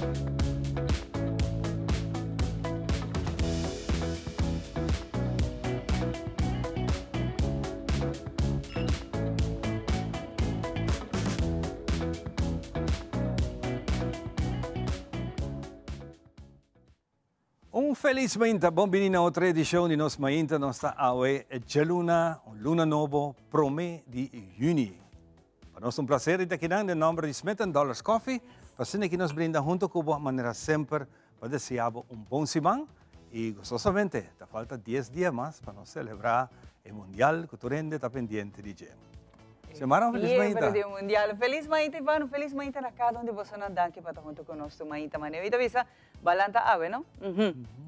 Un feliz mainta, buonvenino a outra edição de nosso mainta, nossa awe Geluna, Luna Novo, prome de Juni. Para nós um prazer estar aqui em nome de Smith Dollars Coffee, para que nos brinda junto com a maneira sempre para desejar bom semana e gostosamente, está falta 10 dias mais para nós celebrar o Mundial que Turende está pendiente de Gem. Semana feliz mainta. Dia Mundial. Feliz mainta, Ivano. Feliz mainta na cada onde você não dá que para estar junto conosco, mainta. Mané, vida visa, balanta ave, não?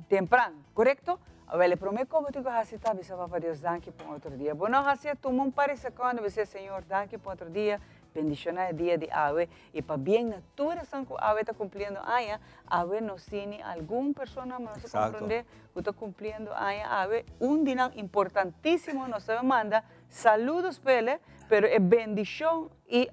Temprano, correto? Avele prometo como tu has está, bisa para Deus danke por outro dia. Bueno, hacia tu um par de segundos, você Senhor, danke por outro dia. Bendicionar o dia de ave e para bem natura sanco ave está cumprindo aia ave nos tiene alguma pessoa não se compreende que está cumprindo aia ave dia importantíssimo nos manda saludos pele pero é bendição e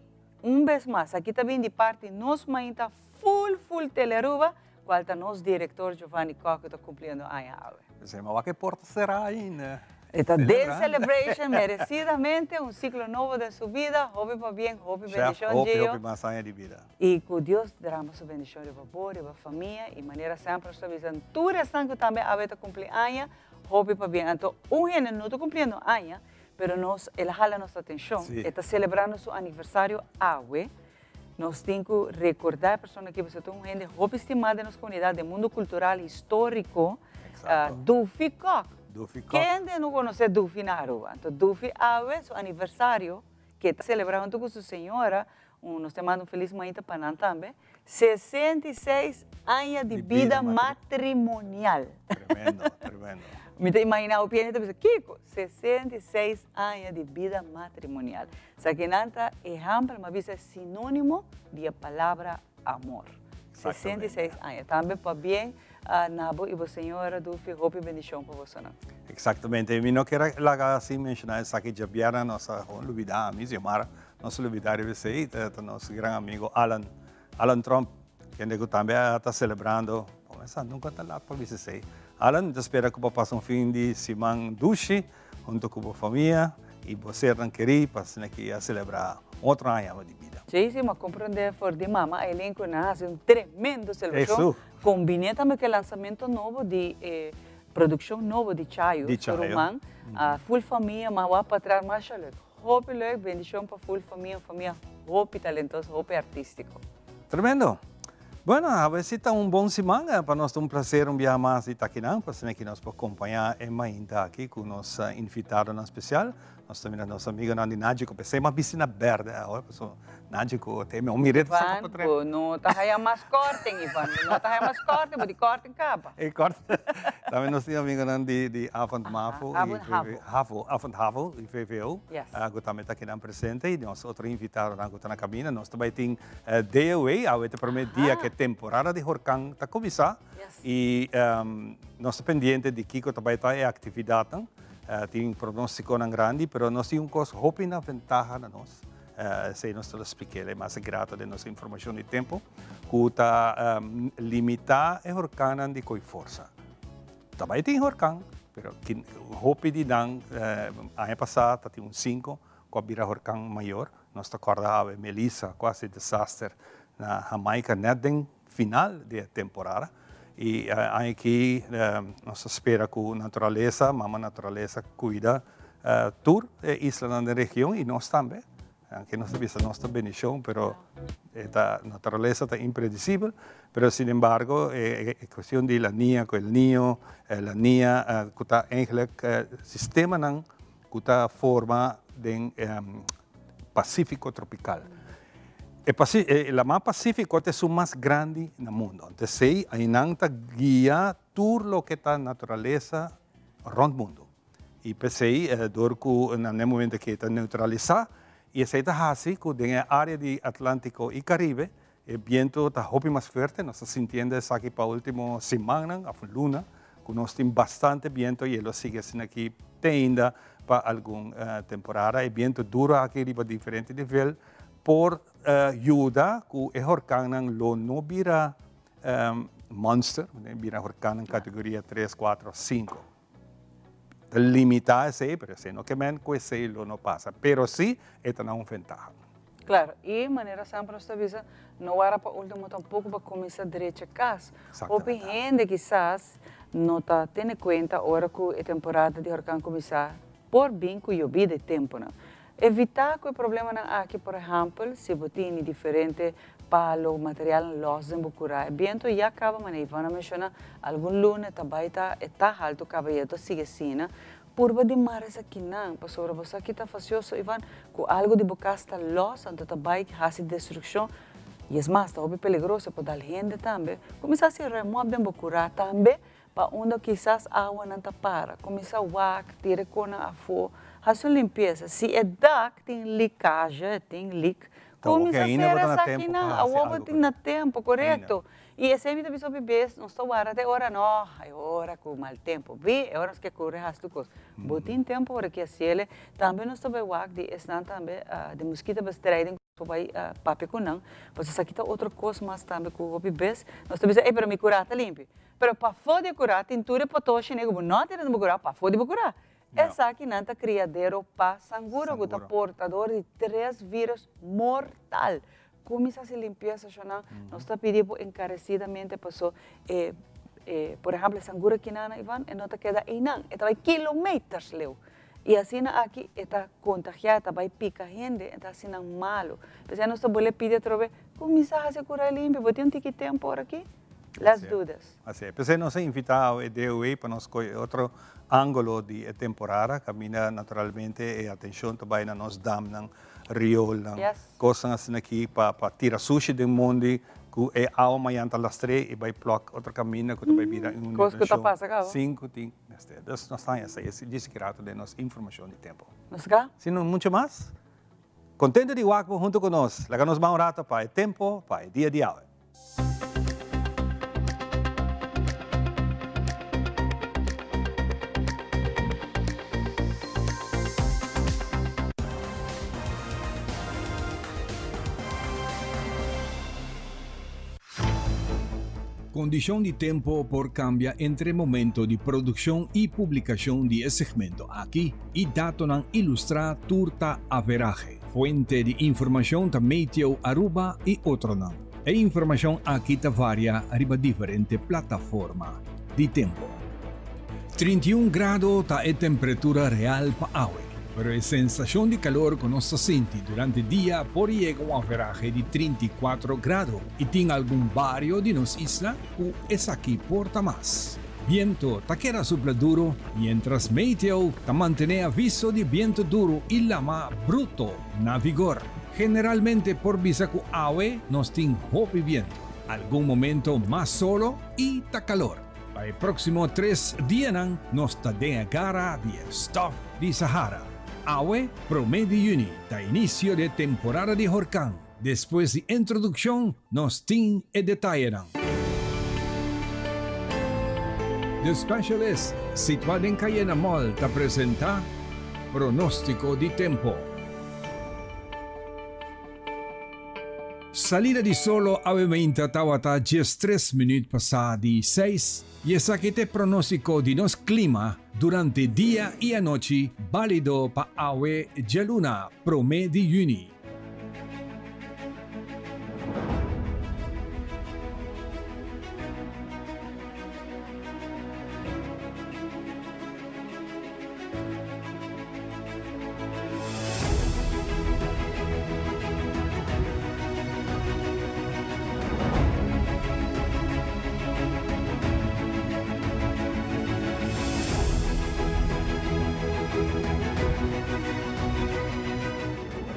vez mais aqui também de parte nos mainta full teleruba qual está nos diretor Giovanni Koch que está cumprindo aia ave. Você mas que porta será ainda? Esta Day Celebration, merecidamente, um ciclo novo de sua vida. Hope para bem, hope bendição, Hope mais anos de vida. E que Deus derrama sua bendição de favor, de família, e maneira sempre sua visão. Tudo que também a veta cumprir anos, hope para bem. Então, gente não está cumprindo anos, mas nós, ela jala nossa atenção. Está celebrando seu aniversário awe. Nós temos que recordar a pessoa que você tem gente hope estimada na nossa comunidade, do mundo cultural histórico, Duffy Koch. Quem não conhece Duffy na Aruba? Então, Duffy Ave, seu aniversário, que está celebrando com sua senhora, nós te mandamos feliz mainta para nós também, 66 anos de vida matrimonial. Tremendo. Me imagina o pianista pensa, Kiko, 66 anos de vida matrimonial. Sa que nanta ejemplo, mas é sinônimo de palavra amor. 66 anos. Também para bem, Nabo e você, senhora, do Hope bendição para você. Exatamente. Eu não quero lá assim mencionar essa que já vieram nossa convidada, minha irmã, nosso convidado você, nosso grande amigo Alan Trump, que também está celebrando. Essa nunca está lá para você. Alan, espero que passe fim de semana doce junto com a família e você não querer para que celebrar outro ano de vida. Sim, mas compreender for de mama, a elenco nasce tremendo celebração. Combinei também com o lançamento novo de produção novo de Chayo, Surumang, full família, mas vai para trás mais leuk. Hope leuk, bendição para full família hope talentoso, hope artístico. Tremendo. Bueno, a ver se está bom semana, para nós é prazer viajar mais de Taquinã, para que nós podemos acompanhar a mainta aqui com nossa invitada especial. Nós também nossa amiga Nandi Nádico, pensei uma piscina verde, agora pessoal, Nádico, tem meu mirete só para trás. Não está aí mais corte, Ivan, não está aí mais corte, mas de corte em capa. E corte. Também nós temos amiga Nandi de Avond Mavo, Avond Havo, e VVO, que também está aqui presente, e nós outro invitado na cabina, nós também temos DOA, a outra primeiro dia que a temporada de Horkang está começando, e nós estamos pendentes de Kiko também está em atividade. Tem um pronóstico grande, mas nós temos uma coisa, hope na ventaja de nós. Se nós te expliquei, mas é grato de nossa informação de tempo, que está limitada a Horkang de coi força. Também tem Horkang, mas hope de dan, ano passado, tem 5, com a Horkang maior. Nós te acordava, Melissa, quase desastre na Jamaica, net no final da temporada. E aqui nós espera que a natureza, a natureza cuida toda a isla na região e nós também. Aqui nós temos a nossa bendição, mas a natureza está imprevisível. Mas, sin embargo, é questão de la niña com o niño, la niña que está eigenlijk sistema que está forma de Pacífico tropical. O mar Pacífico é o mais grande no mundo. Então, sei, ainda guia tudo o que está na natureza rond o mundo. E pensei, no momento que está neutralizado, e essa está assim, que na área de Atlântico e Caribe, o vento está muito mais forte. Nós sentimos aqui para a última semana, a luna, que nós temos bastante vento e ele sigue assim aqui ainda para alguma temporada. O vento dura aqui para diferentes níveis. Por ajuda que o Horkang não vira monster, viene huracán en categoría 3, 4, 5. Limitada ese, pero si no que men ese no pasa. Pero sí, esta no es una ventaja. Claro, e maneira sempre nós avisa, não era para último tampouco para começar direito a casa. Houve gente quizás não está tendo conta agora que a temporada de huracão começar por bem que eu vi de tempo, né? Evitar que o problema não aqui, por exemplo, se você tem diferente palo, material los em bucurar, viento já acaba, mas Ivana menciona algum lunes também está alto, cabalheta sigue assim, né? Purba de mares aqui não, para sobre você aqui está facioso, Ivan, com algo de boca está los, então também hace destruição, e é mais, está peligroso para dar gente também. Começar a se remover em bucurar também, para onde quizás a água não está para, começar a wac, tirar cona a fogo, fazer limpeza. Se é da que tem leakagem, tem leak, começa a ser essa aqui não, a água tem na tempo, correto? E esse me também sobre bebês, não estou até agora não, agora com mal tempo, vi, agora que corre as tucos, botin tempo para que se ele também não estou bem wac de estão também de mosquito bestriding, estou bem papi com não, você aqui está outra coisa mais também com o bebês, nós estamos dizendo, pero me curar está limpo, pero para poder curar tem tudo para todos, não tem de curar, para poder curar. Essa aqui não está criadeiro para sanguro, que está portador de 3 vírus mortal. Começa a se limpeza, nós está pedindo encarecidamente pessoa, por exemplo, sangura que não Ivan, não está queda aí não, está quilômetros leu. E assim aqui está contagiada, vai picar gente, está assim não malo. Mas nós está boleh pedir outra vez, começa a se curar limpo, botem um tiquinho tempo por aqui. Las dudas. Así es. Pues nos ha invitado el DOE para nos otro ángulo de temporada, camina naturalmente atención también a nos dam ng riol ng cosas assim aqui para tirar sushi do mundo que é ao manhã tá lastre e vai block outro caminho que vai virar um coisa que tá passa cá. Cinco tem neste. Das nós tá essa disse que rato de nos informação de tempo. Nos cá? Se não muito mais. Contente de estar junto conosco. Lá nos vamos rato para o tempo, para o dia de hoje. Condición de tiempo por cambia entre momento de producción y publicación de ese segmento aquí y dato nan ilustra turta averaje. Fuente de información ta Meteo Aruba y otro nan. E información aquí ta varia arriba diferente plataforma de tiempo. 31 grados ta e temperatura real pa awe. Pero la sensación de calor que nos siente durante el día por llegar a un averaje de 34 grados y tiene algún barrio de nuestra isla que es aquí porta más. Viento ta queda sopla duro, mientras Meteo ta mantiene aviso de viento duro y lama bruto na vigor. Generalmente por visa que awe nos tiene hopi viento, algún momento más solo y ta calor. Para el próximo 3 días nos ta de gara de stop de Sahara. Awe promedio Juni, da inicio de temporada de huracán. Después de introducción, nos tin e detallarán. The Specialist, situado en Cayena Mall, te presenta pronóstico de tiempo. Salida di solo avevamente tawata 3 minutos pasada di 6 y es aquí te pronóstico di nos clima durante día y noche válido pa awe geluna promedio Juni.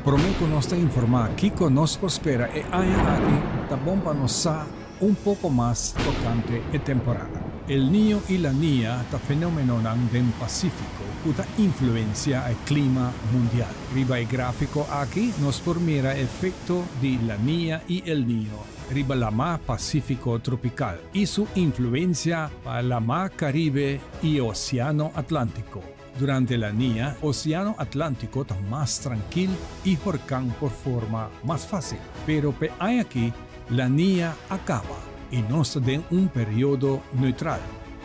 Prometo nos te informar que nos prospera e hay aquí ta bomba nos sa un poco más tocante e temporada. El Niño y la Niña ta fenómeno del Pacífico que influencia el clima mundial. Riba el gráfico aquí nos formira el efecto de la Niña y el Niño. Riba la mar Pacífico tropical y su influencia para la mar Caribe y Océano Atlántico. Durante la Niña, Océano Atlántico está más tranquilo y huracán por forma más fácil. Pero hay aquí, la Niña acaba y nos den un periodo neutral.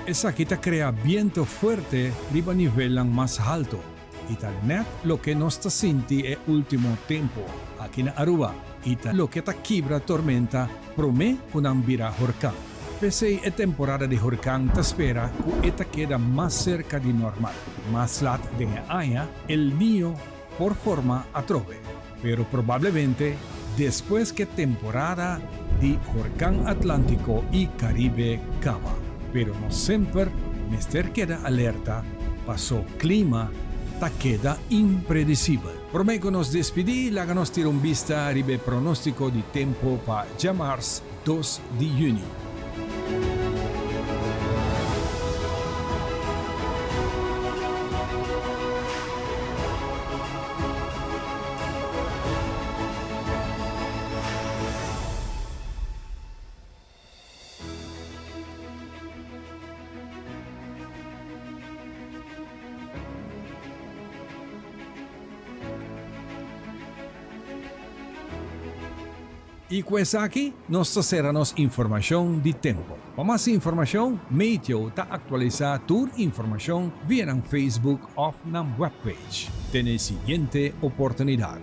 Esa quita crea viento fuerte riba nivel más alto. Y tal net lo que nos está sinti el último tiempo aquí en Aruba. Y tal lo que ta quibra tormenta prome un vira huracán. Pese a temporada de huracán te espera que esta queda más cerca de normal. Más lat de haya el niño por forma atrove. Pero probablemente después que temporada de huracán Atlántico y Caribe cava. Pero no siempre mister queda alerta, pasó clima, ta queda impredecible. Prometo nos despedí, láganos tirar un vista ribe pronóstico de tiempo para llamarse 2 de junio. Y pues aquí nos traeremos información de tiempo. Para más información, Meteo ta actualiza tu información vía en Facebook o en la webpage. Tiene siguiente oportunidad.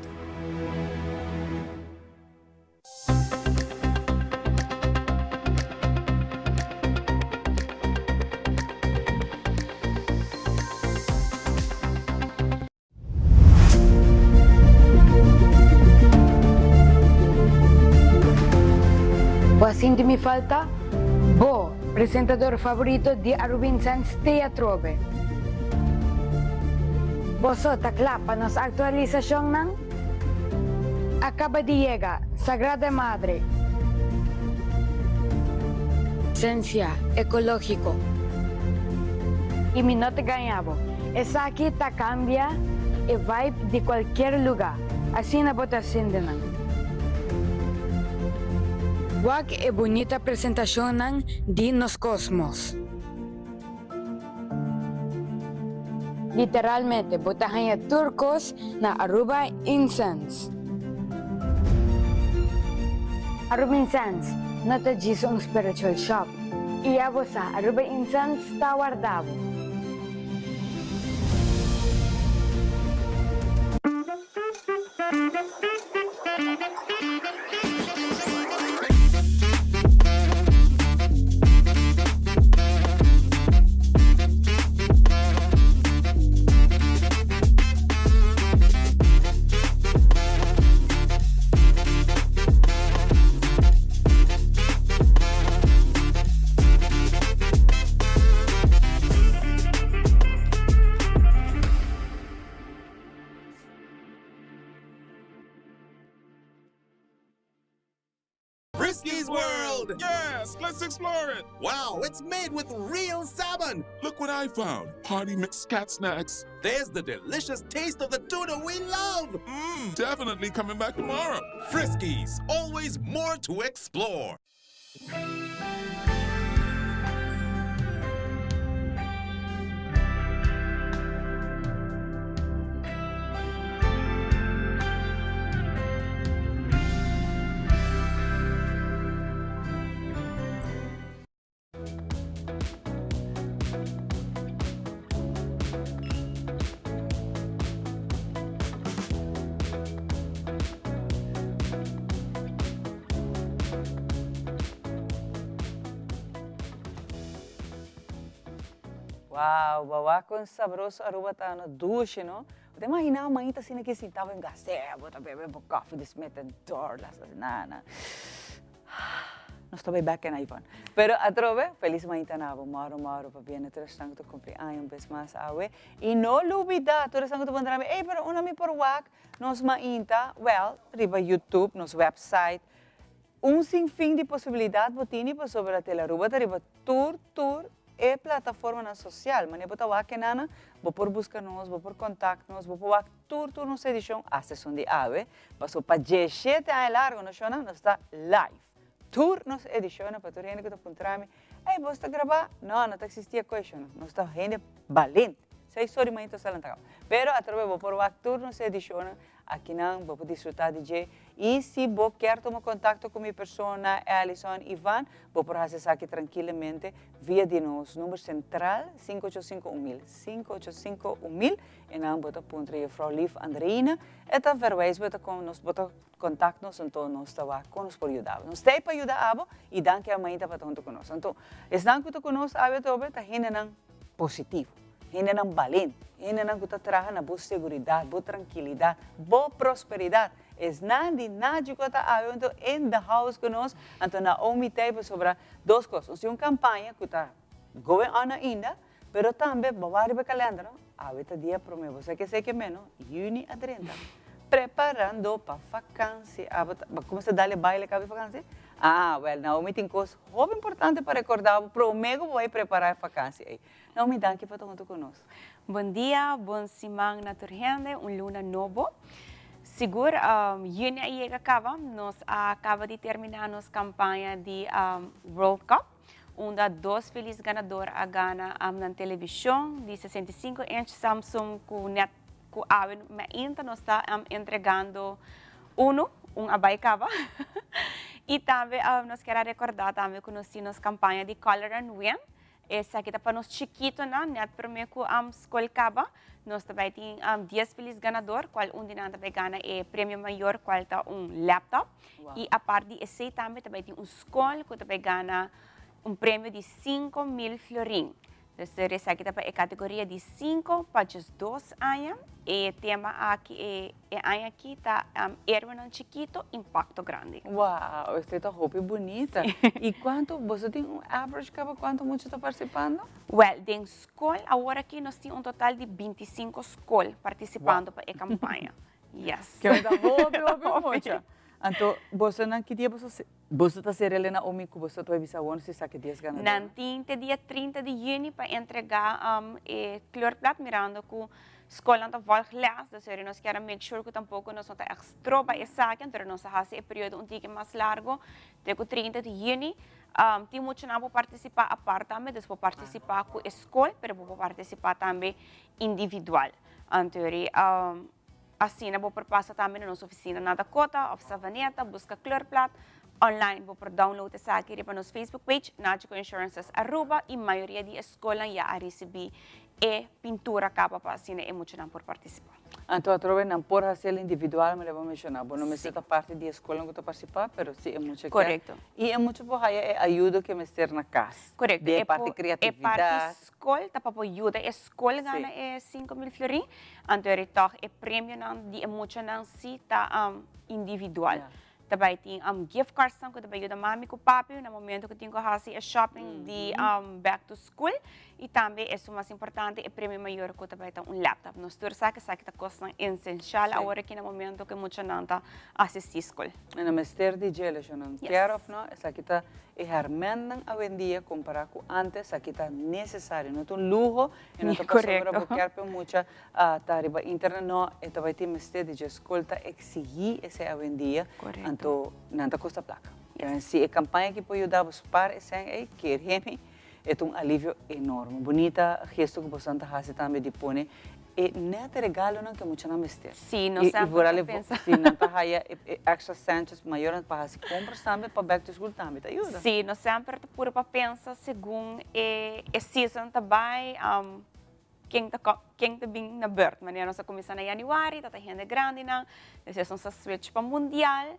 Assim de me falta, Bo, presentador favorito de Arubinsans Teatrove. Boso taklapa nos actualización ng acaba de llegar Sagrada Madre. Esencia ecológico. Y mi nota ganhavo. Esa aquí ta cambia el vibe de cualquier lugar. Así na votación de nang. Wag e bonita presentación ng di nos cosmos. Literalmente, botahan ya turcos na Aruba Incense. Aruba Incense, nata jisong spiritual shop. Iyabo sa Aruba Incense Tower Davao. Frisky's World! Yes, let's explore it! Wow, it's made with real salmon! Look what I found. Party mixed cat snacks. There's the delicious taste of the tuna we love! Definitely coming back tomorrow. Frisky's, always more to explore. Wow, bawa con sabroso Aruba tá no duche, não? Você imagina a mãe tá assim que sentava em gazebo, tá bebendo café de smetendor, las nana. Não estou bem back na Ivan. Pero a trove, feliz mãe tá na maro para bem ter estando cumpleaños vez mais awe. E não olvidar, tu estando bandrame, pero una mi por wak, nos mainta, well, riba YouTube, nos website, sinfim de possibilidade botini para sobre a tela Aruba, tá riba tour e plataforma na social, mas bota lá que nana, vou por buscar nós, vou por contato nós, vou por tour nos edição, a sessão de ave, passou para 17 anos largo, nós está live. Tour nos edição, para tu gente que está puntrame, ei, você está gravar? Não existia coisa, nós está gente valente. Sei sorry, mas estou salantado. Pero a través vou por tour nos edição, aqui não, vou disfrutar de E se você quer tomar contato com minha persona, Alison Ivan, você pode fazer isso aqui tranquilamente via de nosso número central 585-1000. 585-1000 e não você pode ir Frau Liv Andreina. Eta verwijs você com nos bota contato nos então nós estava com nos por ajudar. Nós tem para ajudar abo e danke a mãe para junto conosco. Então, estão junto conosco a ver tá hinenang positivo, hinenang valente, hinenang que traga na boa segurança, boa tranquilidade, boa prosperidade. Es nada que está havendo in the house conosco. Então, Naomi tem sobre duas coisas. Uma campanha que está going on ainda, pero também bavar o calendário. Aveta dia para mim, você que sei que menos, Juni a 30. Preparando para vacância. Como se dá baile para vacância? Naomi tem coisas muito importantes para recordar. Prometo vai preparar a vacância. Naomi, danke por estar junto conosco. Bom dia, bom semana naturgente, luna novo. Seguro, Juni aí acaba, nós acaba de terminar nossa campanha de World Cup, onde dois felizes ganadores a ganhar na televisão de 65 inch Samsung com net com ainda nós está entregando abaicava. E também nós queremos recordar também que nós temos campanha de Color and Win. Essa aqui está para nós chiquito, net primeiro que escola acaba. Nós também temos 10 felizes ganadores, qual dinheiro também ganha é prêmio maior, qual está laptop. Wow. E a parte desse também tem escola que também ganha prêmio de 5.000 florins. Essa aqui está para a categoria de 5 para 2 anos. E o tema aqui é aqui está Erwin chiquito, impacto grande. Uau, essa está roupa bonita. E quanto, você tem average, quanto muito está participando? Well, em escola, agora aqui nós temos total de 25 escolas participando para a campanha. Yes. Que ainda roupa muito. Então, você não queria você está ser Helena Omico, você está avisando se sabe que dias ganhador? Nanti dia 30 de junho para entregar kleurplaat mirando com escola da volgles, dus nós queremos make sure que tampouco nós não está extra para essa aqui, então nós fazemos esse período pouco mais largo, até o 30 de junho. Tem muito não participar a parte também, depois vou participar com a escola, mas vou participar também individual. Então, assim, vou passar também na nossa oficina na Dakota, ou Savaneta, busca kleurplaat. Online, vou download essa aqui para nosso Facebook page, Nagico Insurances Aruba, e a maioria de escolas já recebi pintura capa para assim é muito não por participar. Então, a trova não por fazer individual, mas vou mencionar, não me sei parte de escola que estou participar, mas sim é muito correto. E é muito por aí ajuda que me ter na casa. Correto. É parte criatividade. É parte escola, tá para ajuda a escola ganha 5.000 florins, então é prêmio não de muito não se tá individual. Também tem gift cards que também ajuda a mami com o papi no momento que tem que fazer shopping de back to school e também é o mais importante é prêmio maior que também tem laptop. Nós todos sabemos que está custando essencial agora que no momento que muito não está assistir escola. No mestre de gelo, eu não quero não, essa aqui está hermendo a vendia comparado com antes, essa aqui está necessário, não é um luxo, não é para buscar para muita tarifa interna, não, e também tem mestre de escola exigir essa vendia, então não está custa placa. Se a campanha que pode ajudar os pais, é que é um alívio enorme. Bonita gesto que você está fazendo também de pôr. E não é regalo não que muito não mestre. Sim, não sempre pensa. Sim, não está aí extra cents maior para fazer compras também para back to school também, tá ajuda? Sim, não sempre está pura para pensar segundo a season também. Quem está bem na birth, mas nós começamos em janeiro, está ainda grande não. Depois nós switch para mundial.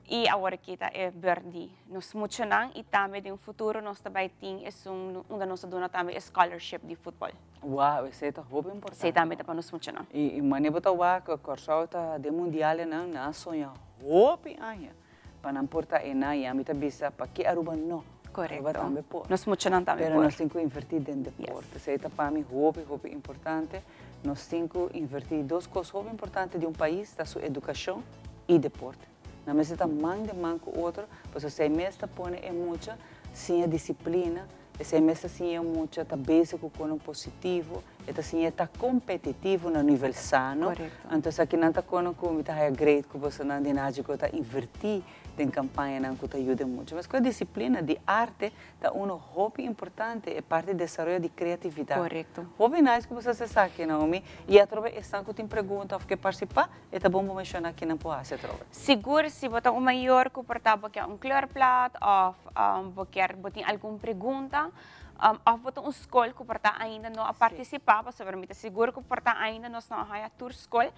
E agora aqui está verde, nós muito não e também no futuro nós também temos onde nós damos também scholarship de futebol. Uau, isso é muito importante. Isso também está para nós muito não. E mane bota uau que corso está de mundial não sonha hope aia para não portar ena e a mita bisa para que Aruba não. Correto. Aruba também pode. Nós muito não também. Pero nós temos que invertir em deporte. Isso está para mim hope importante. Nós temos que invertir duas coisas muito importantes de país, da sua educação e deporte. Não me está mais de manco outro, porque se mesmo põe é muita, sem a disciplina, se mesmo sem é muita, tá básico com o positivo, Esta sim está competitivo no nível sano. Correcto. Então, aqui não está com como está great que você não dinâmico que está invertir em campanha não que ajuda muito. Mas com a disciplina de arte, está hobby importante, é parte do desenvolvimento de criatividade. Correcto. Hobby nice que você se saque, Naomi. E a trova essa que tem pergunta ou que participar, é tá bom mencionar que não pode ser trova. Seguro se você um maior que portava que kleurplaat of você tem alguma pergunta, of você escola que porta ainda não participar, você permite seguro que porta ainda nós não há tour escola,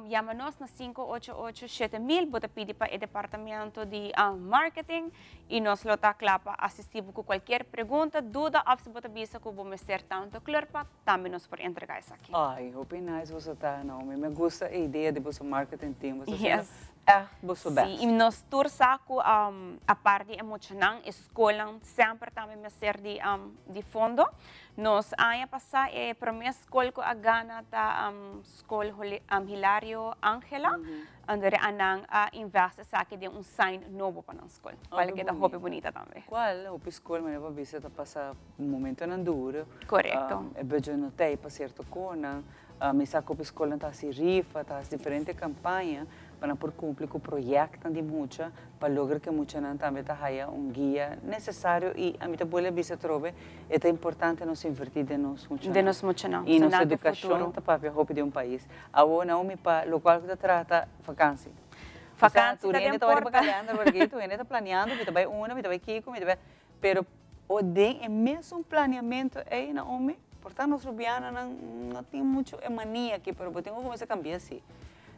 chama-nos na 588-7000, você pede para o departamento de marketing e nós lo tá clapa assistir com qualquer pergunta, dúvida, ou se você pensa que vamos ter tanto kleurplaat, também nós por entregar isso aqui. Ai, hobby nice você tá, Naomi. Me gusta a ideia de você marketing team. Você Yes. você best. Sim, e nós tour saco a parte emocional, escola sempre também me ser de fundo. Nós aí passar para minha escola que a gana da escola Hilario Angela, onde anang investe saque de sign novo para a escola. Para que da hobby bonita também. Qual hobby escola mas para visita passar momento não duro. Correto. É bem no tempo para certo cona. Me saco para escola tá se rifa, tá diferente campanha para por cumprir com o projeto de muita para lograr que muita não também tá haya guia necessário e a mim também bisa trove é importante nós invertir de nós muita e nossa educação tá para hobby de país. Agora Naomi para local que trata vacância. Vacância tu ainda tá trabalhando porque tu ainda tá planeando, me vai me vai Kiko, me vai pero o de é mesmo planeamento aí Naomi. Portanto, nós rubianos não tem muito mania aqui, mas tem que começar a cambiar assim.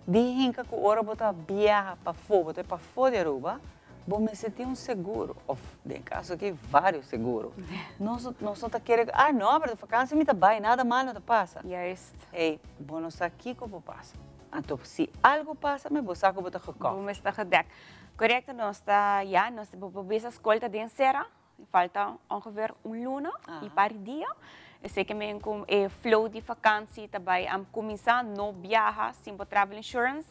Dizem que agora você viaja para fora de Aruba, você tem seguro. Ou, em caso aqui, vários seguros. Nós só queremos, não, mas a vacância me está bem, nada mal não te passa. Yes. Ei, nós aqui como passa. Então, se algo passa, me vou sacar o teu carro. Vamos estar gedekt. Correto, nós vamos a escola de Serra. Falta ongeveer luna e par dia. Eu sei que com flow de vakantie também começar no viaja sem travel insurance.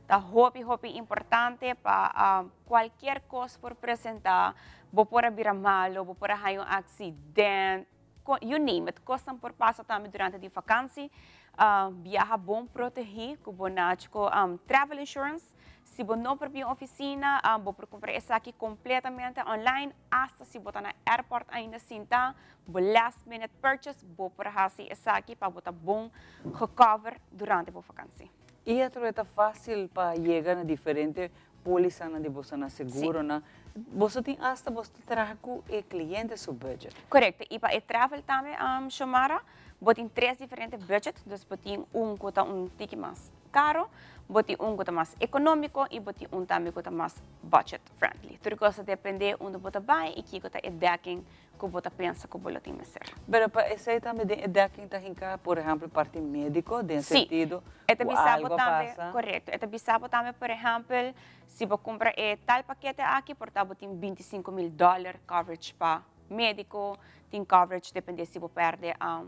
Tá hobby importante para qualquer coisa por apresentar. Vou por abrir malo, vou por ter acidente, you name it. Coisas por passar também durante a vakantie. Viaja bom proteger com travel insurance. Se você não para a oficina, você comprar isso aqui completamente online, hasta se você na airport ainda sinta, last minute purchase, você para fazer isso aqui para você bom recover durante a vacância. E é fácil para chegar a diferentes pólizas de você na seguro, na você tem hasta você trabalhar com o cliente seu budget. Correto. E para o travel também, Shomara, você tem 3 diferentes budgets, então você tem que está ticket mais caro, você tem que está mais econômico e você tem também que está mais budget friendly. Tudo isso depende onde você vai e que está decking que você pensa que você tem que ser. Mas para esse também decking está por exemplo, parte médico, de sentido, algo passa. Correto. É bisabo também, por exemplo, se você compra tal paquete aqui, portanto, tem $25,000 coverage para médico, tem coverage depende se você perde a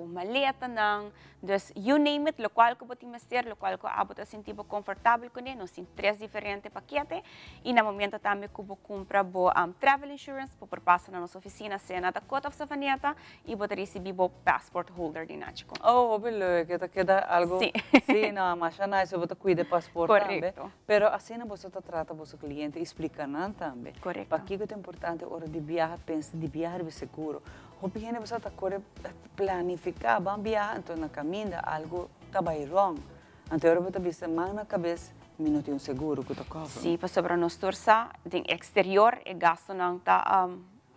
maleta, não. Então, you name it, local que você tem que ser, local que você se sentir confortável com ele, nós temos 3 diferentes paquetes e no momento também que você compra travel insurance, você passa na nossa oficina, cena da cota of safaneta e você recebe o passport holder de Nachico. Oh, beleza, que queda algo. Sim, não, mas já não é sobre cuidar do passaporte também. Pero assim você trata o seu cliente, explicando também. Correto. Para que é importante hora de viajar, pensa de viajar de seguro. O pequeno você está planificar, vamos viajar, então na caminho algo está bem wrong. Então agora você pensa mais na cabeça, mas não tem seguro que está cobre. Sim, para sobre nós torça, tem exterior e gasto não está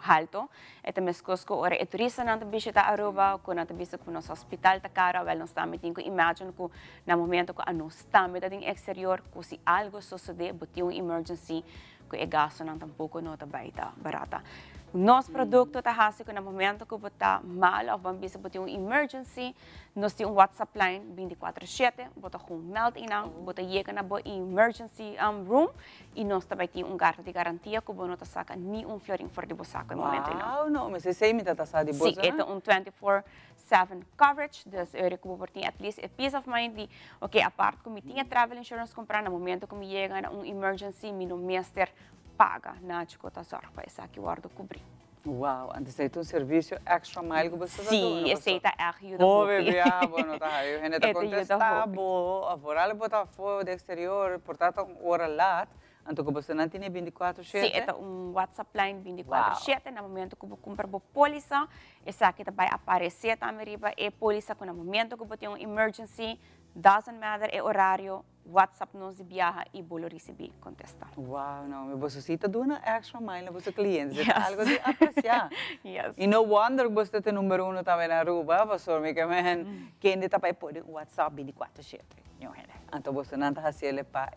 alto. E também as coisas que ora é turista não está visita Aruba, quando está visita com nosso hospital está caro, well nós também tem que imagine que no momento que nós também tem exterior, que se algo suceder, botar emergency, que é gasto não tampouco não está barata. Nosso produto está assim que no momento que você está mal ou vamos ter uma emergency, nós temos WhatsApp line 24/7, você com meld in, você chega na emergency room e nós também temos carta de garantia que você não saca nenhum florin fora de você no momento. Não, mas você me está sabe de bolsa? Sim, é 24/7 coverage, então eu recomendo ter at least a peace of mind de, ok, a parte que eu tinha travel insurance comprar no momento que eu chega na emergency, meu mestre paga na chicota sorpa essa que guardo cobrir. Wow, antes hay un servicio extra mile que você Sim, esse está ajuda Oh, muito. bebê, bueno, tá aí. A gente tá contestando, a fora botar fora do exterior, portanto, hora lá, então que você não tem 24/7. Sim, é WhatsApp line 24/7, no momento que você compra a polícia, essa aqui vai aparecer também, é polícia que no momento que você tem uma emergency, doesn't matter, é horário, WhatsApp nos viaja e você receber contestar. Uau, não, mas você está dando extra mile para os clientes, é algo de apreciar. Yes. E no wonder que você tem número 1 também na Aruba, pastor, me que quem está para pôr WhatsApp 24/7. Então você não está fazendo para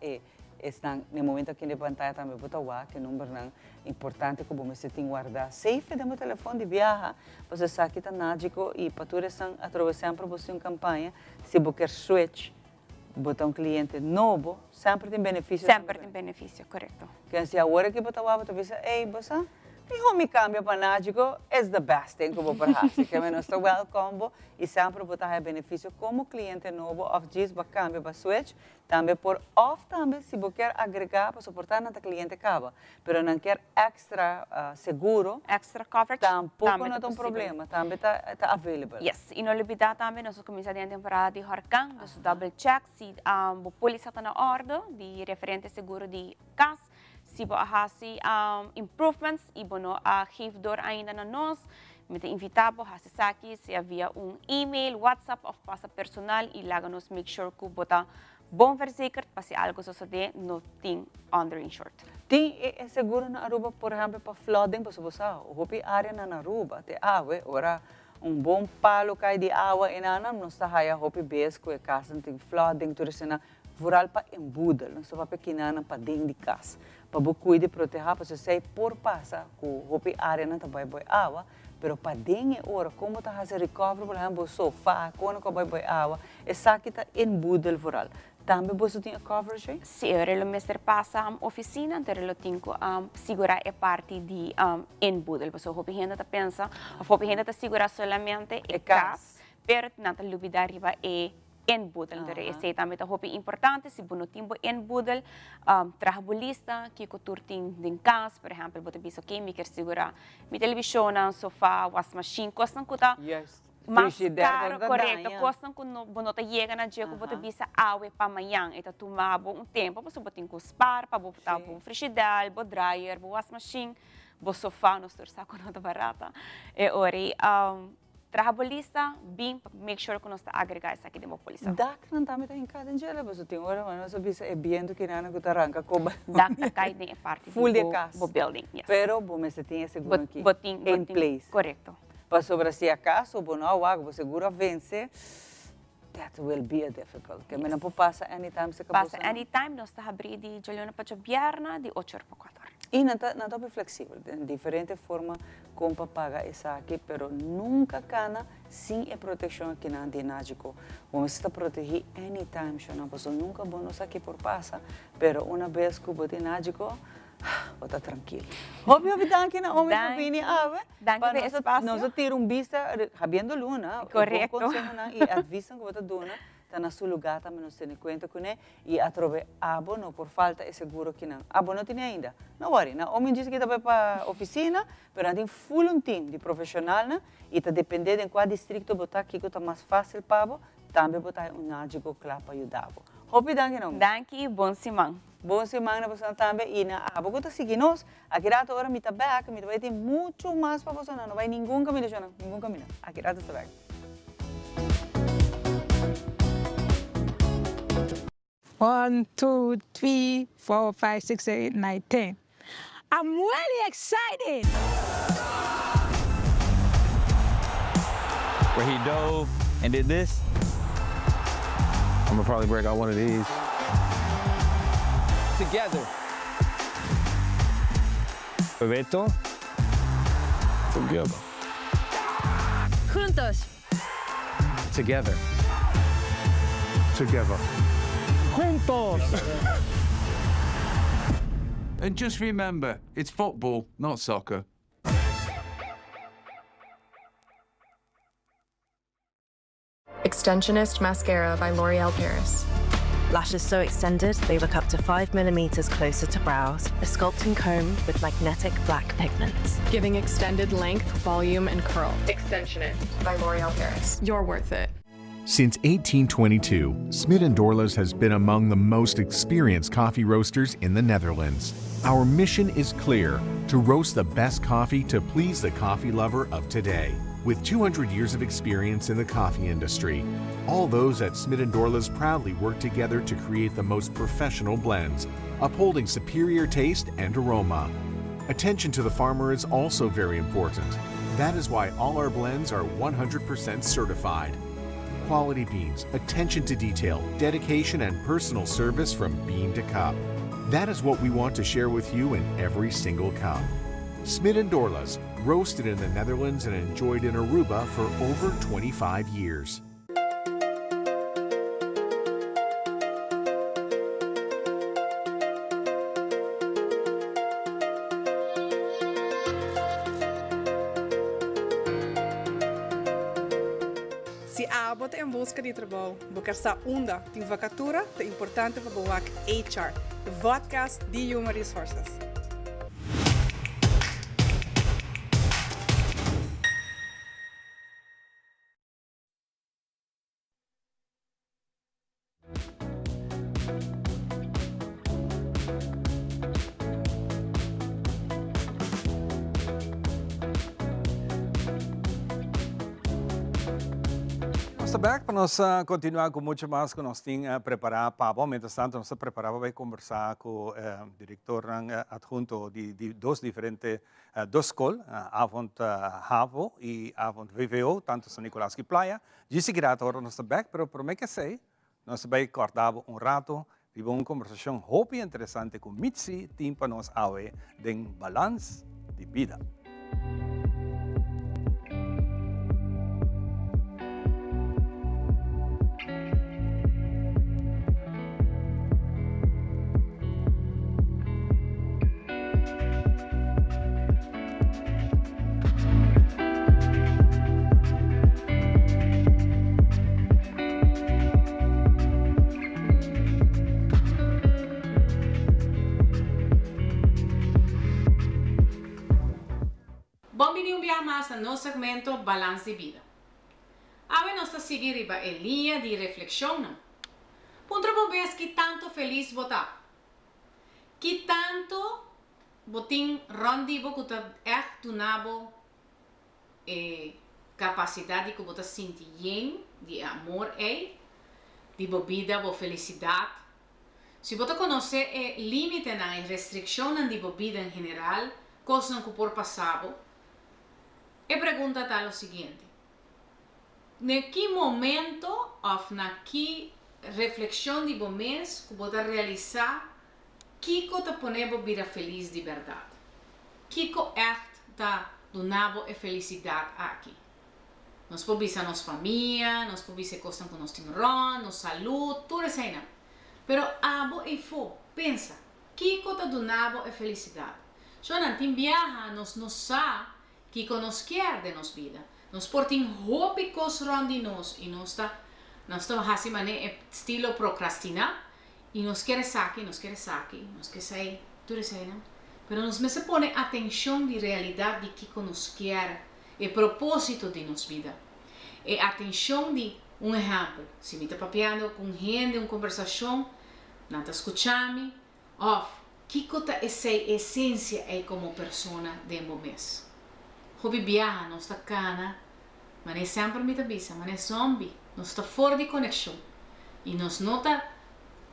estão no momento que na pantalla também botar o que número não importante que você tem que guardar safe do telefone de viagem você sabe que está mágico e para todos estão atravessando para você uma campanha se você quer switch botar um cliente novo sempre tem benefício sempre tem benefício correto que se agora que botar o você diz ei você e me cambia para mágico is the best thing que eu vou fazer que é nosso welcome e sempre botar benefício como cliente novo of diz para cambio para switch também por off também se você quer agregar para suportar na cliente acaba pero não quer extra seguro extra coverage tampouco não tem problema também está available yes e não olvidar também nós começamos a temporada de huracán nós double check se a polícia está na ordem de referente seguro de casa se você fazer improvements e você geeft door ainda na nós, me te invitamos a fazer aqui se havia e-mail, WhatsApp ou passa personal e lá nos make sure que você bom verzekerd para se algo suceder no tem underinsured. Tem seguro na Aruba, por exemplo, para flooding, para você sabe, área na Aruba, tem água, ora bom palo cai de água e nada, não está aí a hopi besco e casa tem flooding, tudo isso na rural para embudel, não só para pequena para dentro de casa. Para você cuidar e proteger, para você por passar com a área não vai boa água, pero para dentro ora como está a recover, por exemplo, sofá, quando vai boa água, essa aqui está embudel rural. Também você tem a coverage? Sim, eu mestre passa a oficina, então eu tenho que segurar a parte de embudel. Você a gente está pensa, a gente está segurar solamente a casa, pero não está olvidar arriba embudel. Então, esse também é importante. Se você não tem embudel, trabalhista, que você tem em casa, por exemplo, você pensa que me quer segurar minha televisão, sofá, washing machine, costam que está mais caro, correto, costam que você chega na dia que você pensa água para amanhã, então toma tempo, você tem que spar para botar um frigideira, um dryer, um washing machine, um sofá, não estou sacando nada barata. E ora, trabalhista, bem, make sure que nós agregar isso aqui de uma polícia. Dak não também está em cada dia, você tem hora, mas você pensa é bem do que não que arranca como. Dak está cai de parte full de casa, do building, yes. Pero você tem seguro aqui, in place. Correto. Para sobre se acaso, bom, não água, você seguro vence. That will be a difficult. Que não pode passar anytime se passa anytime, nós está abrindo de Juliana para Vierna de 8 para 4. E não está bem flexível, de diferente forma como para pagar essa aqui, pero nunca cana sem a proteção aqui na dinágico. Vamos estar protegido anytime, não pessoa nunca bom nós aqui por passa, pero uma vez que o dinágico vou estar tranquilo. Óbvio, danke na homem que vini ave. Danke pelo espaço. Nós tirar vista, havendo luna. Correto. E avisam que você dona, está na seu lugar também, não se tem conta com ele, e atrove abo, não por falta, é seguro que não. Abo não tem ainda. Não worry, na homem diz que está para a oficina, mas tem full um time de profissional, e está dependendo em qual distrito botar aqui, que está mais fácil para abo, também botar nádico lá para ajudar. Hope danke não. Danke, bom semana. Boa semana para você também. E na abo que seguimos, aqui rato agora me está back, me vai ter muito mais para você, não vai nenhum caminho, nenhum caminho. Aqui rato está back. 1, 2, 3, 4, 5, 6, 7, 9, 10. I'm really excited. Where he dove and did this. I'm gonna probably break out one of these. Together. Bebeto. Together. Juntos. Together. Together. Juntos. And just remember, it's football, not soccer. Extensionist Mascara by L'Oreal Paris. Lashes so extended, they look up to 5 millimeters closer to brows. A sculpting comb with magnetic black pigments. Giving extended length, volume, and curl. Extension It by L'Oreal Paris. You're worth it. Since 1822, Smit & Dorlas has been among the most experienced coffee roasters in the Netherlands. Our mission is clear: to roast the best coffee to please the coffee lover of today. With 200 years of experience in the coffee industry, all those at Smit & Dorlas proudly work together to create the most professional blends, upholding superior taste and aroma. Attention to the farmer is also very important. That is why all our blends are 100% certified. Quality beans, attention to detail, dedication, and personal service from bean to cup. That is what we want to share with you in every single cup. Smit & Dorlas, roasted in the Netherlands and enjoyed in Aruba for over 25 years. Se abot em busca de trabalho, buscar sa onda tem vacatura, é importante para o HR, the podcast de Human Resources. Back para nós continuar com muito mais que nós tínhamos preparado para o momento. Tanto nós preparamos para conversar com o diretor adjunto de dois diferentes duas escolas, Avond HAVO e Avond VVO, tanto São Nicolás que Playa. Disse que agora nós back, mas prometo que sei, nós vai cortar rato e uma conversação muito interessante com Mitzi, tim para nós awe den balance de vida. No segmento Balance de Vida. Agora nós estamos seguindo em linha de reflexão. Ponto bom vez que tanto feliz votar. Que tanto botin rondivo que tá do nabo capacidade que você sentir de amor de bebida, de felicidade. Se você conhecer o limite na restrição de bebida em geral, coisas que por passado. E pergunta está o seguinte: em que momento ou na que reflexão de mês que você realizar que te pone a vida feliz de verdade? Que echt está donando a felicidade aqui? Nós podemos ver nossa família, nós podemos ver coisas que nós temos, nossa saúde, tudo isso aí. Pero abo e fo, pensa, que te donando a felicidade? Já não tem viaja, nós não sabemos que nos quer de nos vida. Nós portem hobby cos de nós e nós estamos assim estilo procrastinar e nos quer saque, nos quer sair, tudo isso aí, não? Pero nos se pone atenção de realidade de que nos quer, o propósito de nos vida. E atenção de exemplo, se me está papiando com gente, uma conversação, não está escutando, que essa essência é como pessoa de um mês. Hobby viaja, não está cana, mas é sempre me avisa, mas é zombie, não está fora de conexão. E nos nota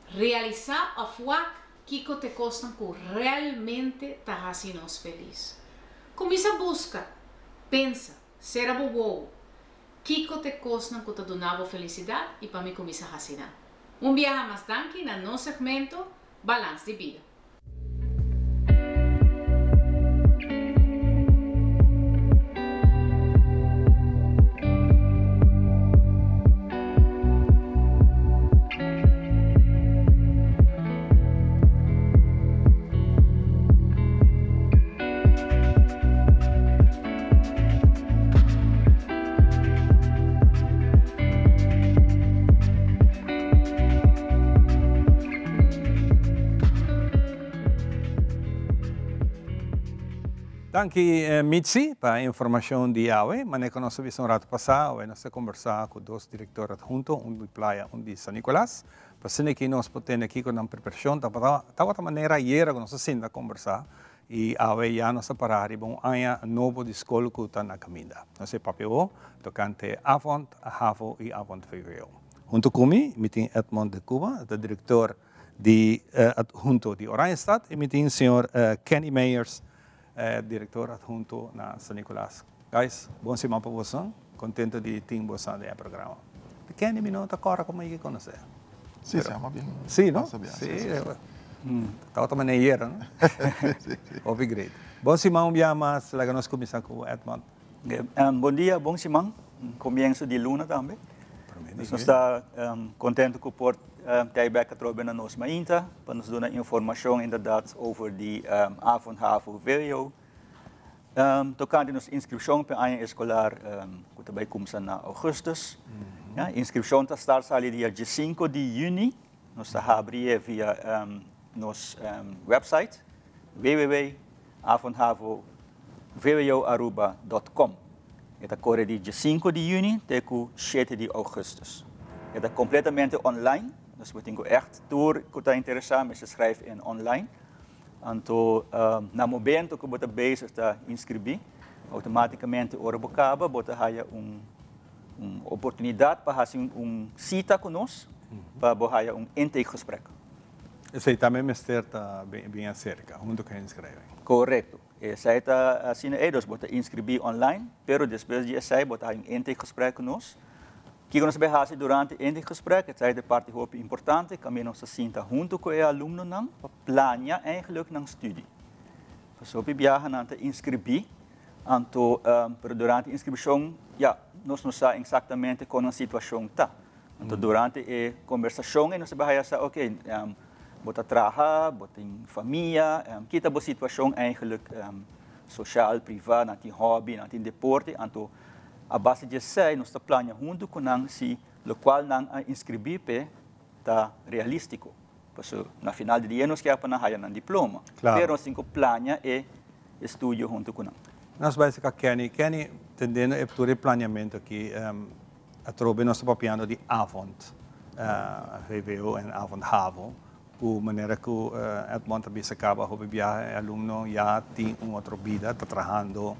realizar a fuac que te costam que realmente está fazendo nos feliz. Começa a buscar, pensa, será bobo, que te costam que te donava felicidade e para mim começa a fazer. Viaja mais tanque no nosso segmento Balance de Vida. Danke, Mitzi, para a informação de hoje. Mas nós vimos rato passado, nós conversar com dois diretores juntos, um de Playa, um de São Nicolás. Para que nós podemos aqui com uma preparação, de maneira ayer que nós senta conversar e hoje já nós parar e bom anya novo de escola que está na caminho. Nós papel tocante Avond, Havo e Avond VWO. Junto comigo, meeting Edmond de Cuba, o diretor de adjunto de Oranjestad, e meeting o senhor Kenny Meyers, diretor adjunto na São Nicolás. Guys, bom semana para vocês. Contento de ter você no programa. Kenny, me não está agora como eu conhecer. Sim, siamo bem. Sim, não? Sim. Estava também ayer, não? Sim. Great. Bom semana, mas lá nós começamos com o Edmond. Bom dia, bom semana. Começo de luna também. Nós estamos contentes com o Port Tijbeck trouxe na nossa mainta para nos dar informação inderdaad over die avond HAVO VWO. Tocante nos inscrição para a escolar que vai começar na augustus. A inscrição está start ali dia 5 de junho. Nós estamos abrindo via nosso website www.avondhavovwo.com. Está corre dia 5 de junho até 7 de augustus. Está completamente online. Dus we denken echt door que está interessado, mas se schrijft in online. Então, na momento que você bezig está inscrever, automaticamente ora bocaba, você haya oportunidade para fazer cita conosco, para haya intakegesprek. Esse também mestre está bem acerca, junto com inscreve. Correto. Essa está assim, dus você inscrever online, pero depois de essa, você haya intakegesprek conosco. Que nós vamos durante o gesprek, het is de parte importante, que nós sinta junto com o aluno para planear eigenlijk na studie. Dus we viajan aan te inscrever, durante a inscrição, nós não sabemos exatamente como a situação está. Então, durante a conversação, nós vamos dizer, ok, você trabalha, você tem família, que é a situação eigenlijk social, privada, tem hobby, tem deporte, então, a base de sei, nós estamos planeando junto com se o qual não inscrever está realístico. Porque na final do dia nós queremos ganhar um diploma. Mas nós temos que planear e estudar junto com nós vamos ficar Kenny, entendendo o planeamento aqui, a trobe nós estamos papiando de Avond, VWO e Avond HAVO, de maneira que Edmond também se acaba de viajar, aluno já tem uma outra vida, está trabalhando.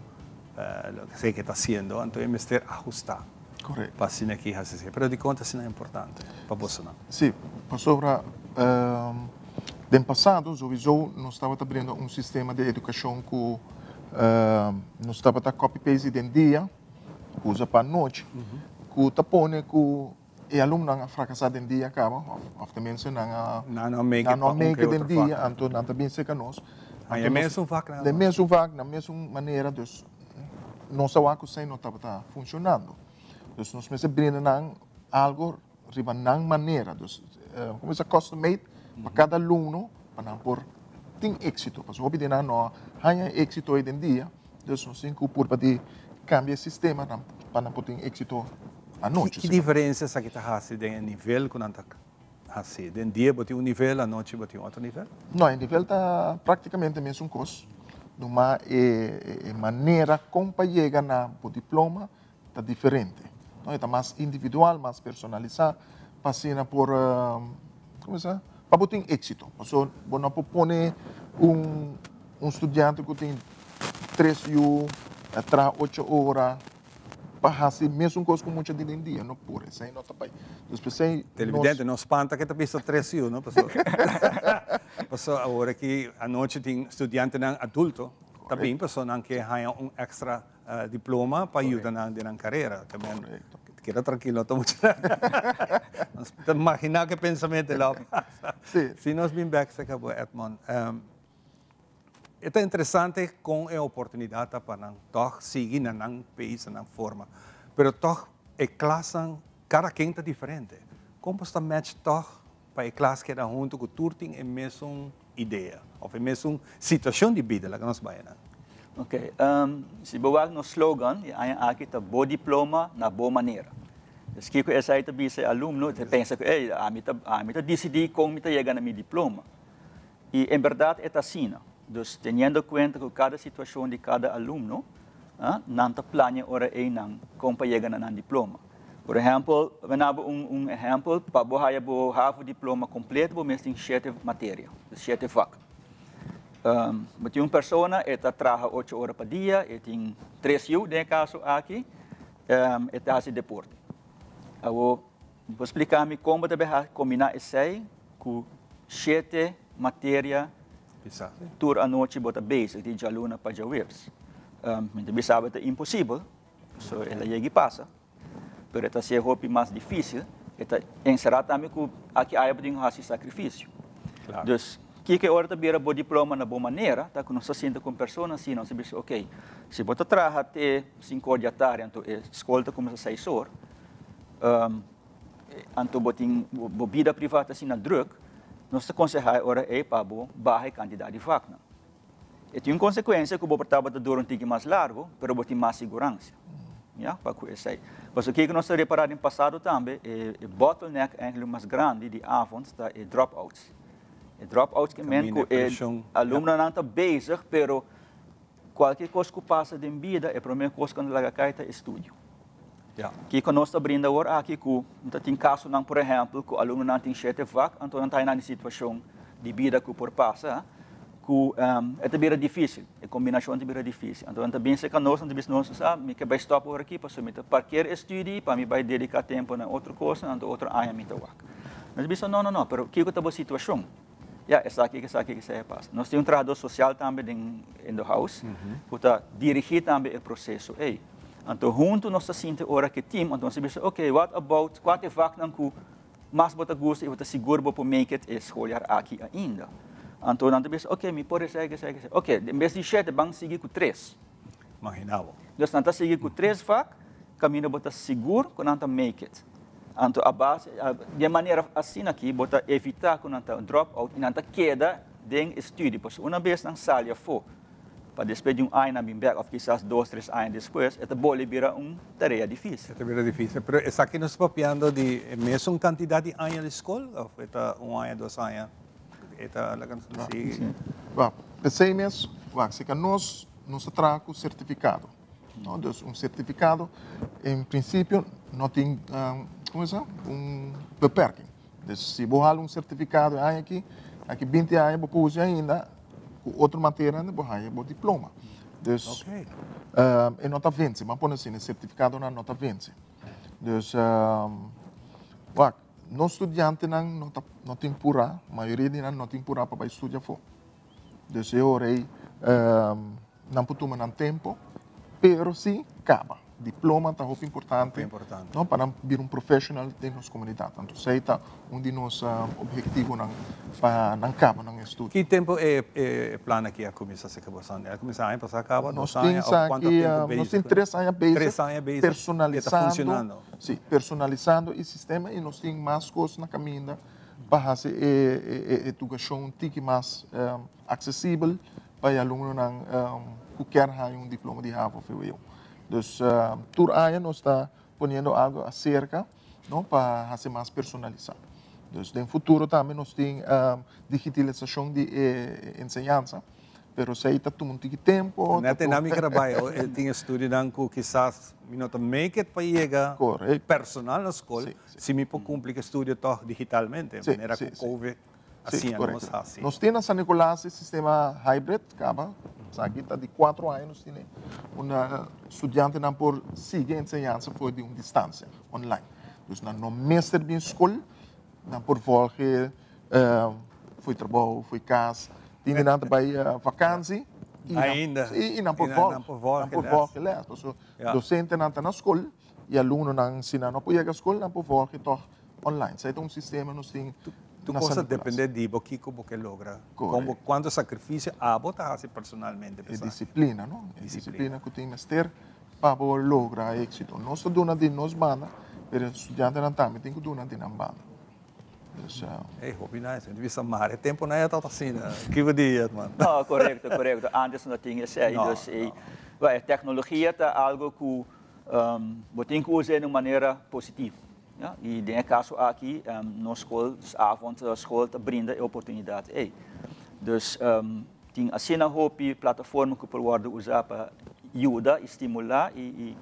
Lo que sé que está haciendo, entonces me estoy ajustando. Correcto. Para sin aquí hacer, pero de conta es importante para vos no. Sí, para sobre del pasado, nós estava abrindo sistema de educação que nós estava copy paste de dia, usa para noite, que tapone que o aluno não fracassado em dia acaba, of the mensen não make de dia, então não também se conosco. Mas é mesmo vac, na mesma maneira, dus nós sabemos que não estava funcionando. Então, nós precisamos algo de uma maneira. Então, como é custom-made para cada aluno, para por ter êxito. Porque se não há êxito hoje em dia, então nós temos que cambiar o sistema para ter êxito à noite. Que diferença é que está fazendo em nível que não está fazendo? Em dia você tem um nível, à noite você tem outro nível? Não, o nível está praticamente o mesmo coisa. Uma maneira como chega na diploma está diferente. Então, está mais individual, mais personalizado, para por para ter êxito. Você não pode pôr estudante que tem 3 atrás 8 horas, para fazer mesmo coisa com muita de dia, não pode, isso aí não está bem. Televidente, não espanta que está pensando 3 não, pessoal. Agora que a noite tem estudante adulto, também pessoa não quer ganhar extra diploma para ajudar na carreira. Também queda tranquilo, estamos imaginar que pensamento lá passa. Se nós bem back se acabou, Edmond. É interessante com a oportunidade para toch seguir na país na forma, pero toch a classe cada quem está diferente. Como está match toch para a classe que está junto com tudo tem a mesma ideia ou a mesma situação de vida que nós vamos. Ok, se bawal no slogan, aqui está bom diploma na boa maneira. Se que essa aí também é aluno, você pensa que a mim tá decidir como me chegar na meu diploma. E em verdade é assim. Dus teniendo cuenta que cada situación de cada alumno, nanta plane ora e nang companhia na diploma. Por exemplo, we hebben exemplo, para você ter o diploma completo, você tem 7 matérias, 7 vakken. Mas uma pessoa trabalha 8 horas por dia, tem 3 anos, no caso aqui, e faz deporte. Eu vou explicar como você combinar isso com 7 matérias toda a noite você basic de aluna para webs. Você sabe que é impossível, so ela chega e passa. Pero esta se é mais difícil, esta encerrar também que aqui há esse sacrifício. Claro. Então, que hora também o diploma na boa maneira, tá? Que não se sente com pessoas assim, não se diz, ok, se você trabalha até 5 horas da tarde, então a escola começa às 6 horas, então você tem vida privada assim na druk, não se aconselha hora para baixar a quantidade de vaca. E tem uma consequência que você trabalha durante um tempo mais largo, mas você tem mais segurança. Para conhecer. Mas o que nós temos reparado no passado também, o bottleneck mais grande de avonds está é dropouts. E dropouts que mean que o aluno não está bezig, pero qualquer coisa que passa de vida, a primeira coisa que nós cai é estudo. Que nós estamos abrindo agora aqui, que tem caso, por exemplo, que o aluno não tem 7 vagas, então não está em situação de vida que por passa, é também difícil, a combinação é também difícil. Então, também se nós me que vai stop por aqui, para me parquear estudo, para me vai dedicar tempo na outra coisa, na outra área me toca. Nós dizemos não, pero que é a situação? Essa aqui é passa. Nós temos um trabalhador social também em the house, que está dirigir também o processo. Então, junto nós sentimos hora que time, então nós dizemos, ok, what about quatro vagas que mais você gosta e você seguro para make it escolher aqui ainda. Então, nós dizemos, ok, me pode seguir. Ok, em vez de 7, vamos seguir com 3. Imaginava. Então, nós seguir com 3 vagas, caminho você seguro que nós make it. Então, a base, de maneira assim aqui, você evitar que nós drop out e nós queda de estudo. Porque uma vez nós saímos for, para depois de ano na back, ou quizás 2, 3 anos depois, esta pode virar uma tarefa difícil. Esta vira difícil. Pero essa aqui nós estamos falando de mesma quantidade de anos de escola? Ou esta 1 ano, 2 anos? Esta la canção sim. Pensei mesmo, se que nós trabalhamos com certificado. Então, certificado, em princípio, não tem beperking. Então, se você certificado aqui 20 anos, você usa ainda, com outra matéria, você tem diploma. Então, é nota 20, mas põe assim, certificado na nota 20. Então, nós estudantes não tem pura, a maioria de nós não tem pura para estudar fora. Então, eu não podemos ter tempo, mas sim, acaba. Diploma é muito importante, não, para ser profissional da nossa comunidade. Então, isso é de nossos objetivos para não acabar no estudo. Que tempo é o plano aqui a começar a ser acabado? Ela começa a passar acaba? Nós temos 3 anos base personalizando, personalizando o sistema e nós temos mais coisas na caminho para fazer educação mais acessível para o aluno que quer um diploma de Harvard. Então, todo ano nós estamos pondo algo acerca para fazer mais personalizado. Então, no futuro também nós temos digitalização de ensinança, mas isso está tomando tempo. Na dinâmica trabalho, eu tinha estudado que quizás não make it para chegar personal na escola, se me pode cumprir o estudo digitalmente, de maneira que o COVID assim nós fazemos. Nós temos na San Nicolás o sistema hybrid, aqui está de 4 anos, tem estudante não por seguir a ensinança foi de uma distância online. Então, no mês de escola, não por voltar, foi trabalho, foi casa, tinha nada para vacância e não por voltar lá. Então, docente não está na escola e aluno não ensina não pode ir à escola, não por voltar online. Isso é um sistema nós temos. Tu cosa depende de você logra. Quanto sacrifício você faz personalmente. É disciplina, não? É disciplina que temos que ter para lograr êxito. Nós estamos de nós banda, mas os estudantes não também têm que donar de nós banda. É, hobby nice. Devia ser mais tempo não é tão assim. Que dia, mano. Não, correto. Antes não tinha isso. A tecnologia é algo que você tem que usar de maneira positiva. E no caso aqui, na escola, a escola brinda a oportunidade. Então, tem assim na hopi plataforma que pode worden usar para ajudar, estimular e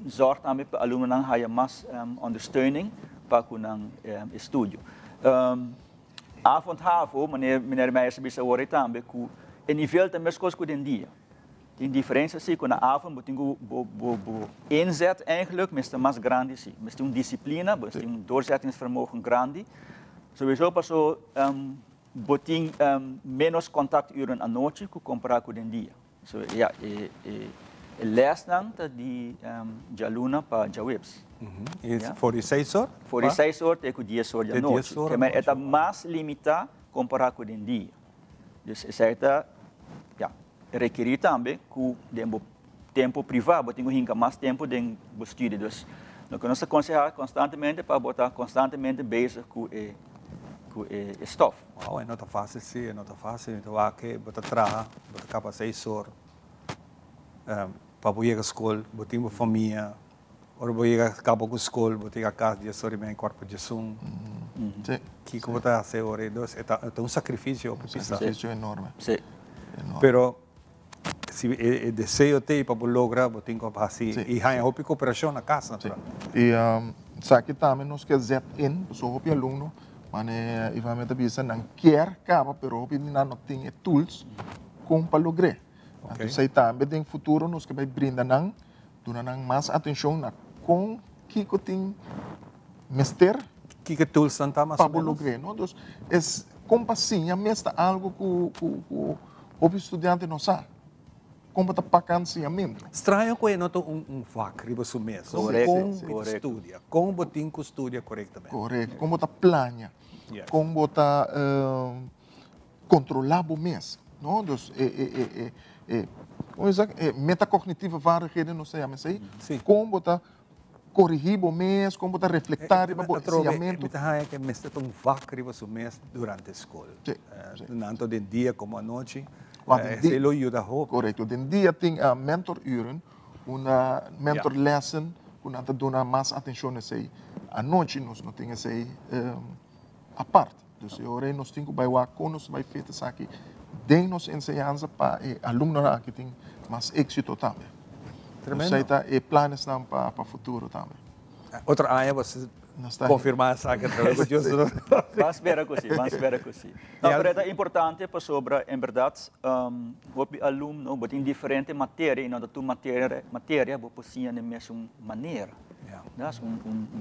zorg também para alunos não haya mais ondersteuning para kunang estudio. Avond HAVO, meneer Meijer bisa worry também que o nível também as coisas que den dia. Tem diferença sim, que na avond moet je inzet eigenlijk meestal mais grande sim. Meestal disciplina, meestal doorzettingsvermogen grande. Sowieso passou botin menos contacturen à noite que comparar com o dia. So ja, les dan die jaluna para jawebs. Voor die 6 horas? Voor die 6 horas tem que 10 horas da noite. Mas é mais limitado comparar com o dia. Dus certa, ja, requerir também que o tempo privado, tem que mais tempo de estudo. Dus nós temos que aconselhar constantemente para botar constantemente bezig com o stof. Wow, não está fácil, sim, não está fácil. Então, aqui, botar trabalho, botar capa 6 horas. Para ir à escola, botar uma família. Ou ir a cabo com a escola, botar a casa de sorry, bem corpo de som. Que botar 6 horas, é um sacrifício. Um sacrifício enorme. Sim. Pero, se o desejo tem para lograr, botar em copa assim. E há uma cooperação na casa. E aqui também nós queremos in, sou o aluno. Mas ivamente bisa não quer capa, pero hopi não tem tools como para lograr. Então sei também tem futuro nós que vai brindar não, dona não mais atenção na com que tem mester que tools não tá mais para lograr, não? Então é como assim, a mesta algo que o estudante não sabe. Como está pacanciamento. Estranho que é not vac riba su mês. Como estudia, como tem que estudia corretamente. Correto. Como está plania, como está controlar o mês, não? Então como é metacognitiva vaardigheden, não sei mas aí. Como está corrigir o mês, como está reflectar o pacanciamento. Então é que mês tem vac riba su mês durante a escola. Tanto de dia como a noite. Correto. Den dia tem mentoruren, uma mentor lesson, que nós dona mais atenção nessa aí. À noite nós não temos essa aí a parte. Então, eu nós temos que vai lá com nós vai feita isso aqui, den nos ensinança para alunos que tem mais êxito também. Tremendo. Então, aí planos para o futuro também. Outra área você confirmar essa que Vamos ver così. Pero é importante para sobre, em verdade, o aluno tem diferente matéria e não da tua matéria vou posicionar na mesma maneira.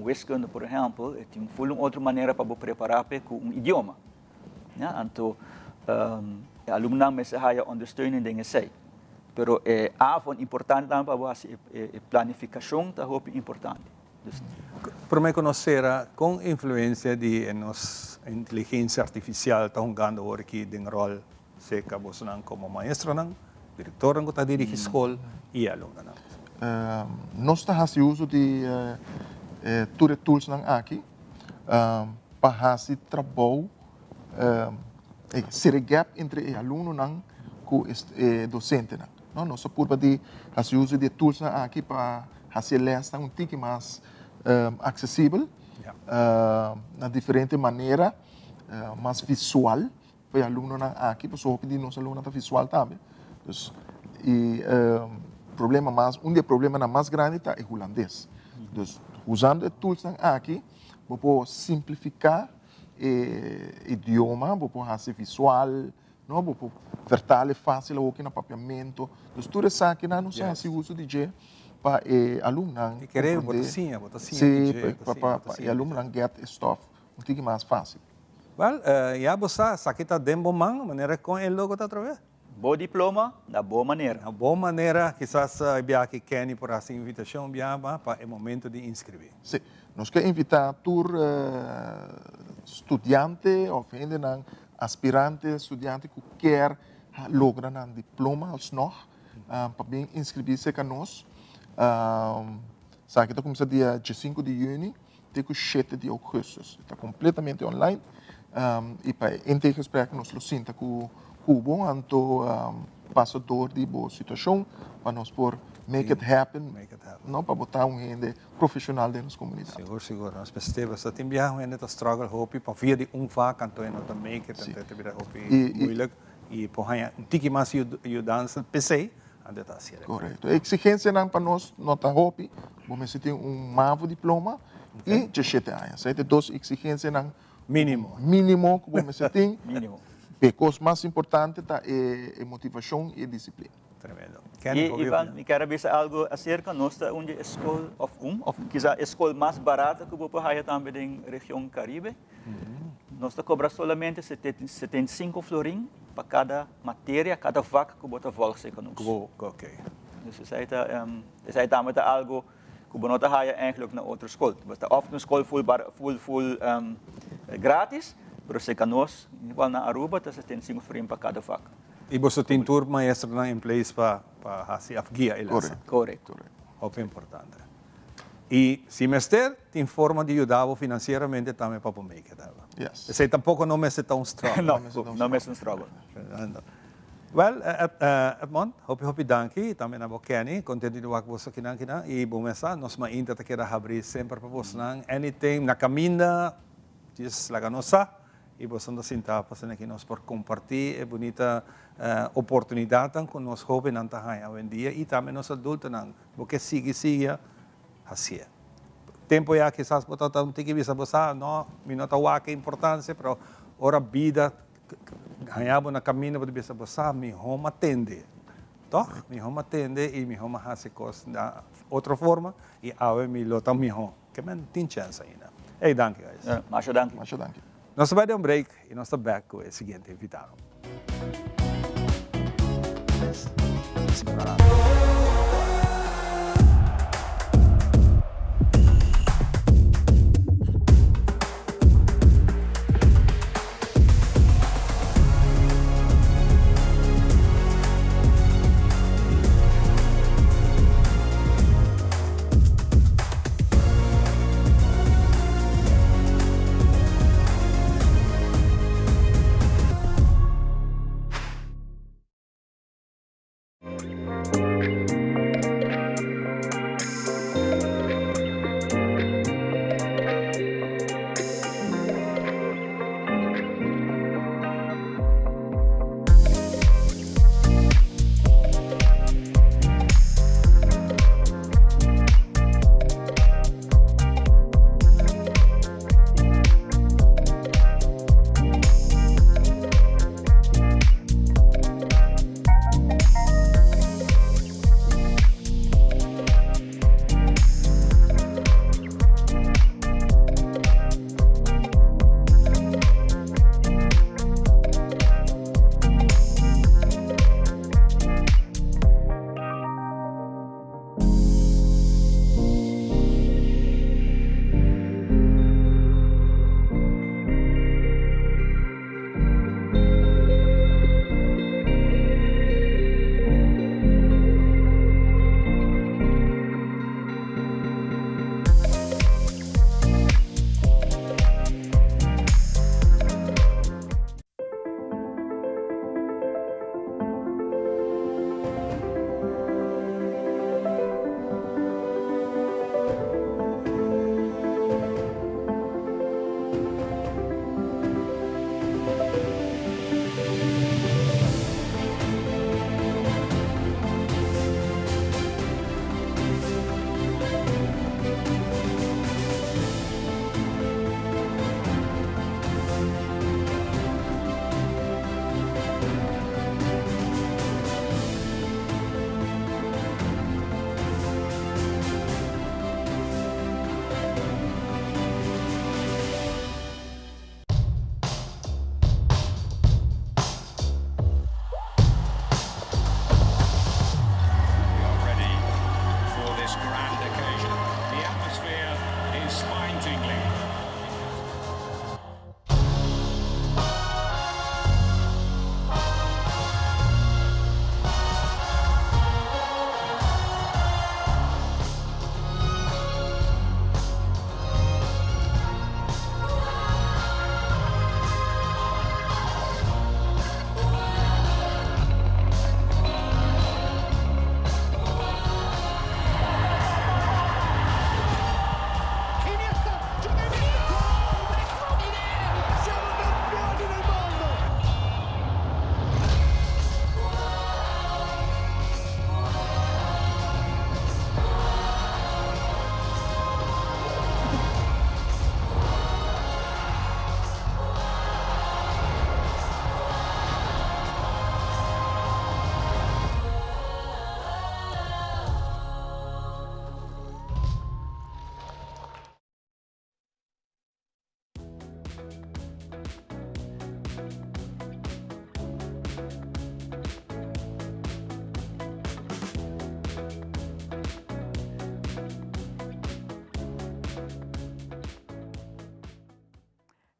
Wiskunde, por exemplo, tem outra maneira para preparar com idioma. Então, o aluno não se haya ondersteuning dingen sei. Pero avond importante também para você planificação tá importante. Para me conhecer, com influência de nossa inteligência artificial, está jogando aqui de rol, seja você como maestro, diretor, que está dirigindo a escola e aluno. Nós estamos fazendo uso de tools aqui para fazer trabalho, ser gap entre o aluno e o docente. Nós estamos fazendo uso de tools aqui para fazer lesson um pouco mais acessível, na diferente maneira, mais visual, para o aluno aqui, porque eu pedi nosso aluno visual também. E problema mais, dos problemas mais grandes é o holandês. Usando tools aqui, eu posso simplificar o idioma, eu posso fazer visual, eu posso vertaler fácil o que no papiamento. Tudo isso aqui não se faz uso de para aluno e querer botacinha para aluno get stuff um pouco mais fácil. Well, já você aqui está de boa maneira com ele logo tá através. Bom diploma, da boa maneira. Da boa maneira, quizás via que Kenny por essa invitação via para o momento de inscrever. Sim, nós queremos invitar tur estudante ou ainda aspirante, estudante que quer lograr um diploma alsnog para bem inscrever-se conosco. Sabe que está começando dia 5 de junho, até o 7 de agosto. Está completamente online. E para entrar em gesprek, nós lo sinta com o bom anto passador de boa situação, para nós por make it happen, não para botar gente profissional dentro da comunidade. Seguro. Nós percebemos que tem viagem ainda struggle hope para via de vaca, então não também que tem que virar hope moeilijk. e por aí um tiki mais ajudança PC ande tá assim. Correto. A exigência não para nós nota hopi, você tem mavo diploma e 17 anos. Aí tem duas exigências não mínimo que você tem. Mínimo. Porque o mais importante tá é motivação e disciplina. Tremendo. E Ivan, me quero dizer algo acerca de nossa escola of quizá escola mais barata que você hay também na região Caribe. Nós cobramos solamente 75 florim para cada matéria, cada vaca que você volta conosco. Ok. Então, isso aí também é algo que você não hay eigenlijk na outra escola. Você of na escola full grátis, mas se conosco, igual na Aruba, 75 florim para cada vaca. E você tem turma extra em place para fazer a guia eles. Correto. É importante. E semestre tem forma de ajudar financeiramente também para poder make it. Yes. Esse tampouco não é tão struggle. não é tão struggle. Well, Edmond, hopi danki, também na Kenny, contente de wak você kinang e bumesa, nós ma inta takira abrir sempre para você nang anything na caminha, just laga nossa. E você não sinta passando aqui nós por compartilhar é bonita oportunidade com nós jovens não tá hoje em dia e também nós adultos não porque sigue assim tempo já quizás botar um tique bisa você não me não tá que importância pero ora vida ganhamos na caminho para bisa você me home atende toh me home atende e me home hace coisas da outra forma e ave me lota me home que man tem chance ainda hey danke guys macho danke nós vamos dar break e nós estamos back com o seguinte invitado.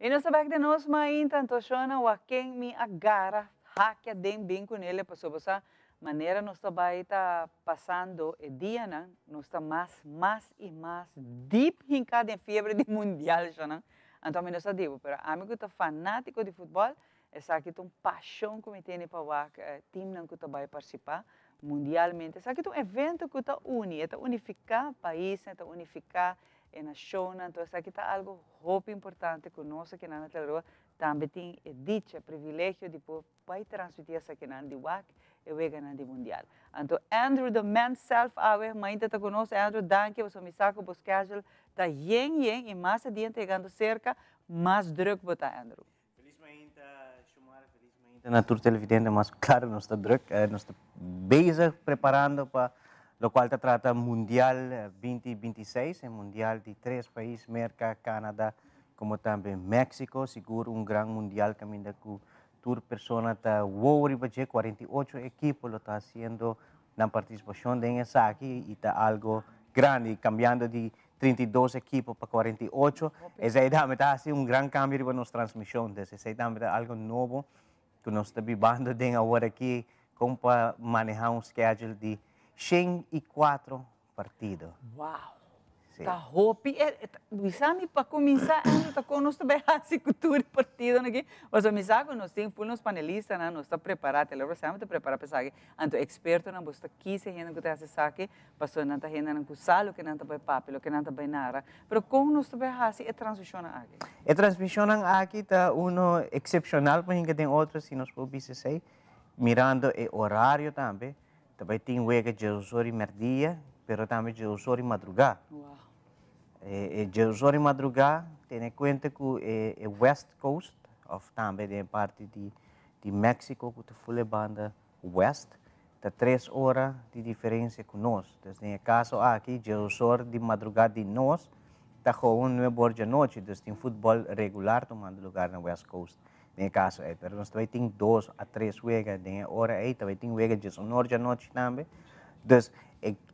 E nós sabemos que nós mais tanto chama o quem me agarra, hackeia bem com ele, para sobre essa maneira nós também está passando o dia, né? Nós está mais e mais deep em cada febre de mundial, né? Então nós sabemos, pero amigo está fanático de futebol, essa aqui tem paixão que me tem para o time não que vai participar mundialmente. Essa aqui é um evento que está unificar país, está unificar a nação, então essa aqui está algo muito importante que nós aqui na Telero também tem dicha, privilégio de poder transmitir essa aqui na de WAC e o ganhar de mundial. Então Andrew, the man self, ainda está conosco. Andrew, danke, você me saco para os casual, está yen e mais adiante chegando cerca, mais druk botar Andrew. Na tour televidente, mas claro, nós está druk, nós está bezig preparando para o qual se trata Mundial 2026, o Mundial de 3 países, América, Canadá, como também México, seguro grande mundial que ainda que tour persona está wow, 48 equipos lo está haciendo na participação de essa aqui e está algo grande, cambiando de 32 equipos para 48, essa aí também está assim grande cambio para nossa transmissão, essa aí também é algo novo que nós estamos vivendo de agora aqui, como para manejar schedule de 104 partidos. Uau! Tá hopi, sabe para começar, está conosco também assim cultura partido aqui. Mas me sabe nós temos uns panelistas, nós está preparado, ele vai sempre preparar para saber, então experto na bosta aqui se ainda que está se saque, passou na tá ainda não kusalo que não tá bem papel, que não tá bem nada, pero como nós também assim é transmissão aqui. A transmissão aqui tá excepcional, porque tem outros se nós podemos dizer, mirando o horário também, também tem o de usar merdia, pero também de usar madrugada. De usar madrugada, tem em conta que o West Coast, of também de parte de México, que foi a banda West, está 3 horas de diferença com nós. Então, no caso aqui, de usar de madrugada de nós, está com 9 horas da noite, então tem futebol regular tomando lugar na West Coast. No caso, pero nós também tem 2 a 3 wegas de hora aí, também tem wegas de 1 hora da noite também. Então,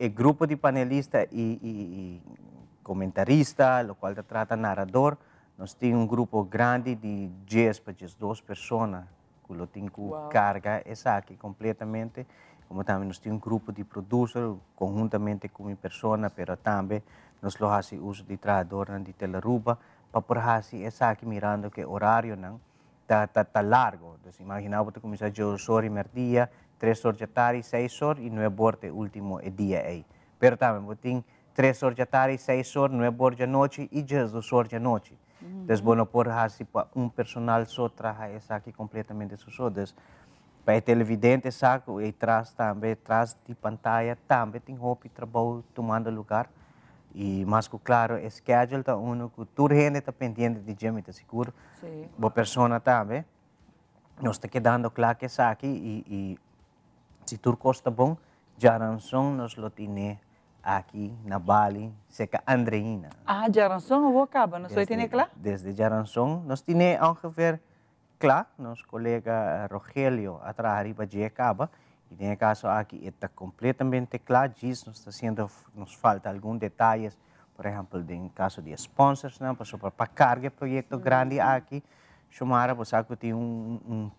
o grupo de panelistas e comentaristas, o qual trata narrador, nós temos grupo grande de 10 para 12 pessoas que lo tem que carga essa aqui completamente, como também nós temos grupo de producer conjuntamente com uma pessoa, pero também nós lo fazemos uso de tradutor de Teleruba para por fazer essa aqui mirando que horário não tá largo. Então, imagina você começar a 2 horas e meia, 3 horas da tarde, 6 horas e 9 horas do último dia aí. Pero também você tem 3 horas da tarde, 6 horas, 9 horas da noite e 2 horas da noite. Então, você pode fazer para personal só trabalhar essa aqui completamente só. Então, para o televidente, saco, e traz de pantalla, também tem roupa e trabalho tomando lugar. E mais que claro, o schedule está que toda gente está pendente de gym, está seguro. Sim. A pessoa também. Nós está quedando claro que essa aqui e se tudo custa bom, já não nós lo temos aqui na Bali, seca Andreina. Jaranson não vou acabar, não sei tem claro? Desde Jaranson, nós temos ongeveer claro, nosso colega Rogelio a trabalhar para Jacaba. E no caso aqui está completamente claro, nos falta alguns detalhes, por exemplo, no caso de sponsors, para carregar projeto grande aqui, chamara, você tem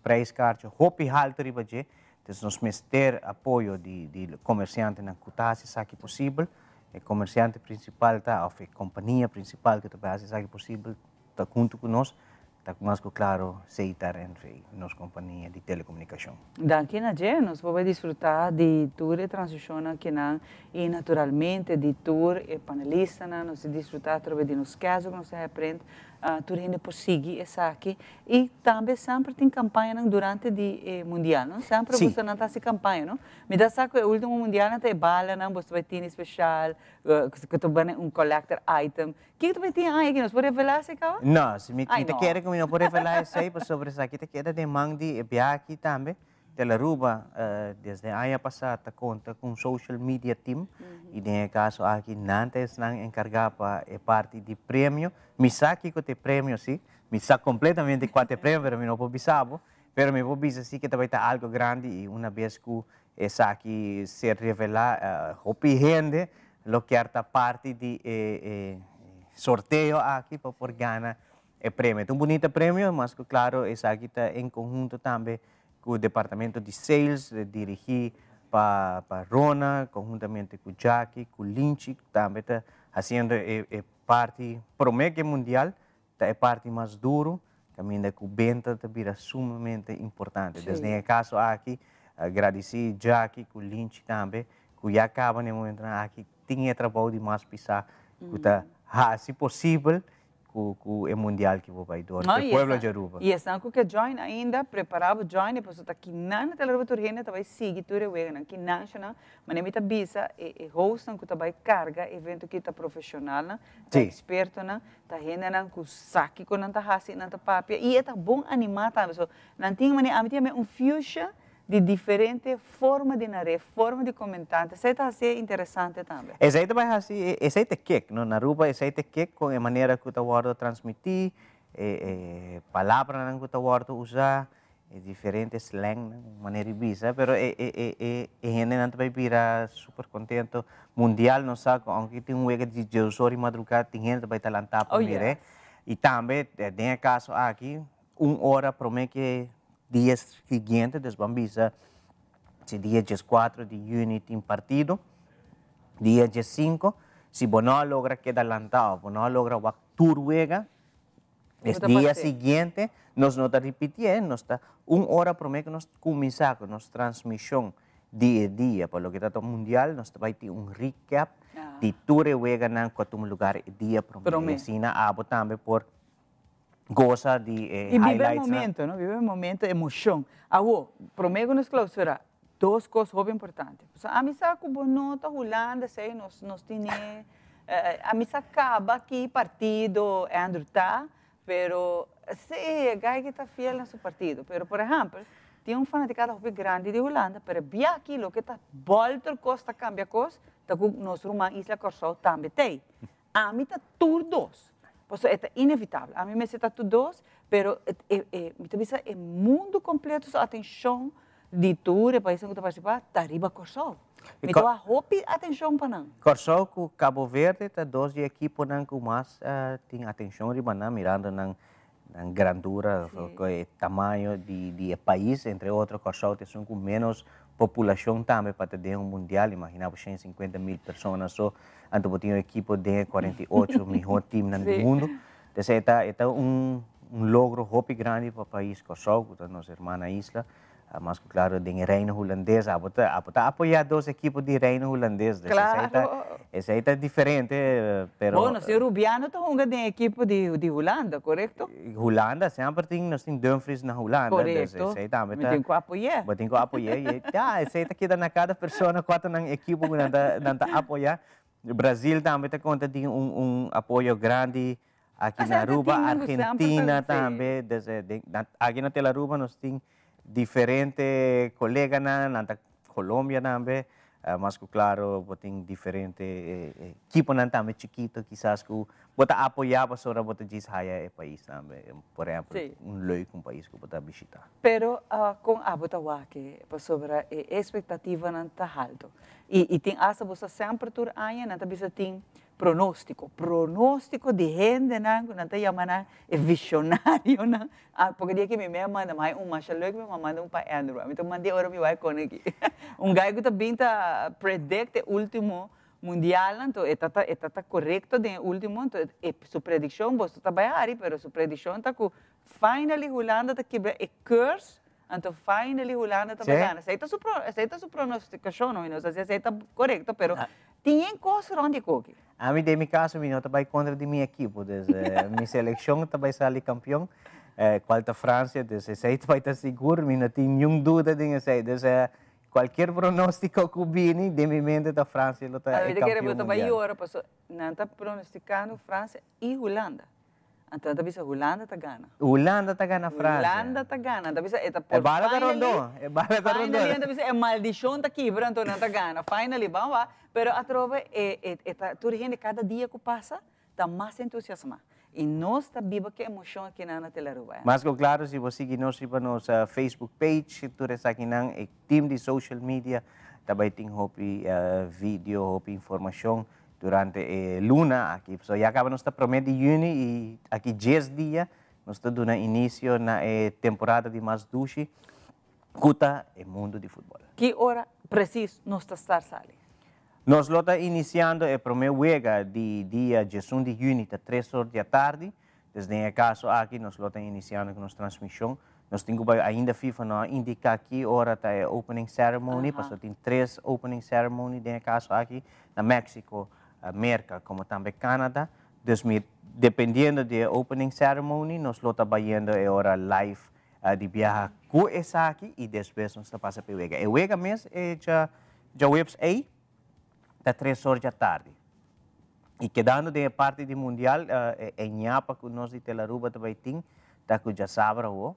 preço caro, hopi alto riba je, então nós meter apoio de comerciante na cutase, se aqui possível, o comerciante principal tá, ou a companhia principal que está se aqui possível, está junto conosco. Está mais claro aceitar entre nossa companhia de telecomunicação. Daqui na G, nós vamos desfrutar de tour e transição aqui na e naturalmente de tour e panelista, nós desfrutar através de nos casos que nós aprende, tour ainda por seguir essa aqui e também sempre tem campanha durante o mundial, não? Sempre você não está se campanha, não? Me dá saco o último mundial não tem bala, não? Você vai ter especial, que tu vai collector item. Que tu vai ter aí que nós podemos revelar se cá? Não, se me te quer que não pode revelar isso aí, sobre isso aqui te queda de mandi e aqui também. Teleruba, desde a ano passado, conta com um social media team. E no caso aqui, nantes não encarregado para a parte de prêmio. Me sabe que tem prêmio, sim. Me sabe completamente quatro prêmios, mas não posso saber. Mas me vou dizer assim que também está algo grande e uma vez que essa aqui se revelar, hopi gente, lo que é parte de sorteio aqui para por ganhar o prêmio. Um bonito prêmio, mas claro, essa aqui está em conjunto também com o departamento de sales, dirigir para Rona, conjuntamente com Jackie, com Lynch, também está fazendo parte, promete mundial, é parte mais duro, caminho com venda também é sumamente importante. Sim. Desde o caso aqui, agradecer Jackie, com Lynch também, que já acaba no momento aqui, tinha trabalho de mais pisar, que está, se possível, com o mundial que vai dar, o povo de Aruba. E essa que join ainda preparava join, depois está aqui na televisão turquesa também sigue tudo o aqui na nacional, mas nem bisa e host que também carga evento que está profissional, está experto na, está renda na com saque com nanta hasi nanta papia e é bom animar também, so não tem maneira, a mim tem fusion de diferente forma de narrar, forma de comentar. Isso está ser interessante também. Esse aí também assim, esse aí que na Aruba, esse aí que com a maneira que o guarda transmitir, palavras que o guarda usar, diferentes slang, maneira de bisa, pero gente não também vira super contento. Mundial não sabe, aunque tem wega de Jesus madrugada, tem gente também talentar para mim, e também tem caso aqui, hora para mim que dia seguinte, desbambisa, se dia 4 de junho tem partido, dia 5, se você não logra que adelantado, você não logra o turwega, esse dia seguinte, nós não repetir, nós está hora para mim que nós começamos com nossa transmissão dia a dia, para o que está mundial, nós vai ter recap de turwega na quatro lugar dia para mim, assim, também por goza de highlights. E momento, não? Vive um momento, emoção. Prometo nos clausura, duas coisas muito importantes. A missa que não está rolando, sei, nós temos, a missa acaba aqui, partido, Andrew está, pero, sei, gai que está fiel no seu partido. Pero, por exemplo, tem fanaticada muito grande de Holanda, pero via aquilo que está volta costa cambia coisa, está com nosso irmão Isla Corsol também tem. A mim está tudo dois. Pues é inevitável. A mim me está tudo dois, pero o mundo completo, a atenção de tudo, país que está participando, está arriba Corsol. Então, a roupa atenção para nós. Corsol com Cabo Verde, está dois equipos que mais tem atenção arriba nós, mirando na grandura, o tamanho de país, entre outros, Corsol tem com menos população também para ter mundial, imaginava 150.000 pessoas só, então tinha um equipo de 48 melhor time no mundo. Então, é logro muito grande para o país Kosovo, para nossa irmã Isla, mas claro, de reino holandês, a apoiar dois equipos de reino holandês. Claro. Esse aí está diferente, pero... Bom, nós Rubiano estamos de equipo de Holanda, correto? Holanda, sempre nós temos Dumfries na Holanda. Correto. Mas tem que apoiar. Mas tem que apoiar. Esse aí está aqui na cada pessoa, quatro na equipe que não apoiar. O Brasil também está conta de apoio grande aqui na Aruba, Argentina também. Aqui na Tel Aruba nós temos diferentes colegas na Colômbia também. Mas claro, tem diferentes equipos também chiquitos, quizás que você apoiava sobre você diz o país também. Por exemplo, leuk país que você visitar. Pero com a Botawake, sobre a expectativa não está alto. E tem essa você sempre tur aia, não está tem pronóstico de gente não está chamando visionário não. Porque dia que me manda mais mas leuk me manda para Andrew. Então mandei ora me vai com aqui. Guy que está predict o último mundial, então está correto de último, então sua predição você está bem aí, pero sua predição está com finally Holanda está quebra curse, então finally Holanda está bem. Aceita sua pronosticação, não, não sei se está correto, pero tem coisa onde coque. A mim de meu caso, eu estou bem contra de minha equipe, minha seleção está bem sair campeão, quanto a França, esse aí vai estar seguro, não tem nenhuma dúvida disso aí, qualquer pronóstico que vini, de minha mente da França, ela está campeão mundial. Não está pronosticando França e Holanda. Então, está bisa Holanda está ganha. Holanda está ganha a França. Holanda está ganha. Está bisa é bala da rondô. É bala da rondô. Finally, está bisa é maldição está quebra, então não está ganha. Finally, vamos lá. Pero a trova tudo gente cada dia que passa está mais entusiasmado. E nós está viva que emoção aqui na Tel Aruba. Mas claro, se você seguir nós na nossa Facebook page, tudo isso aqui na time de social media, também tem vídeo, informação. durante luna aqui. So, ya acaba nuestra promedio de junio e aqui 10 dias nós estamos dando início na temporada de mais duche cuta o mundo de futebol. Que hora preciso nós estamos sali? Nós estamos iniciando a primeira wega de dia 1 de junho, às 3 horas da tarde. Desde o caso aqui, nós estamos iniciando com nossa transmissão. Nós temos ainda FIFA não indicar que hora está a opening ceremony, porque tem 3 opening ceremony no caso aqui na México, América, como também Canadá. Dependendo da opening ceremony, nós estamos trabalhando a hora live de viajar com essa aqui e depois nós passamos para a wega. A wega mesmo é já webs aí, está 3 horas da tarde. E quedando da parte do Mundial, em Nhapa, que nós de Telaruba também tem, está com já sabra o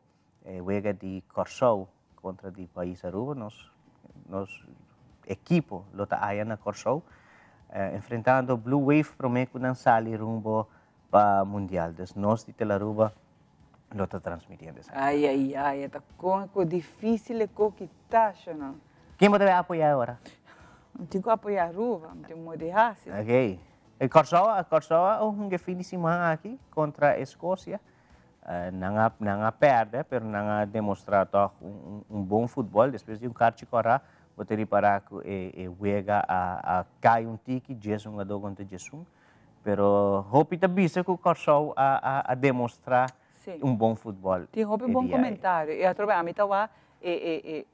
wega de Corsou contra o país Aruba, nós equipo lota aí na Corsou, enfrentando o Blue Wave prometo não sali rumbo para Mundial. Então nós de Telaruba lota transmitindo isso. Ai, está com difícil que tá, não? Quem vai apoiar agora? Não tenho que apoiar a Aruba, não tenho que moderar. Ok. A Corsou é um fim de semana aqui contra a Escócia. Não perde, mas não demonstrado um bom futebol. Depois de kart correr, vou ter para que wega a cair tique, Jesus a do contra Jesus. Pero hope que bisa que o Corsou a demonstrar bom futebol. Tem um bom comentário. E a troca a mim tá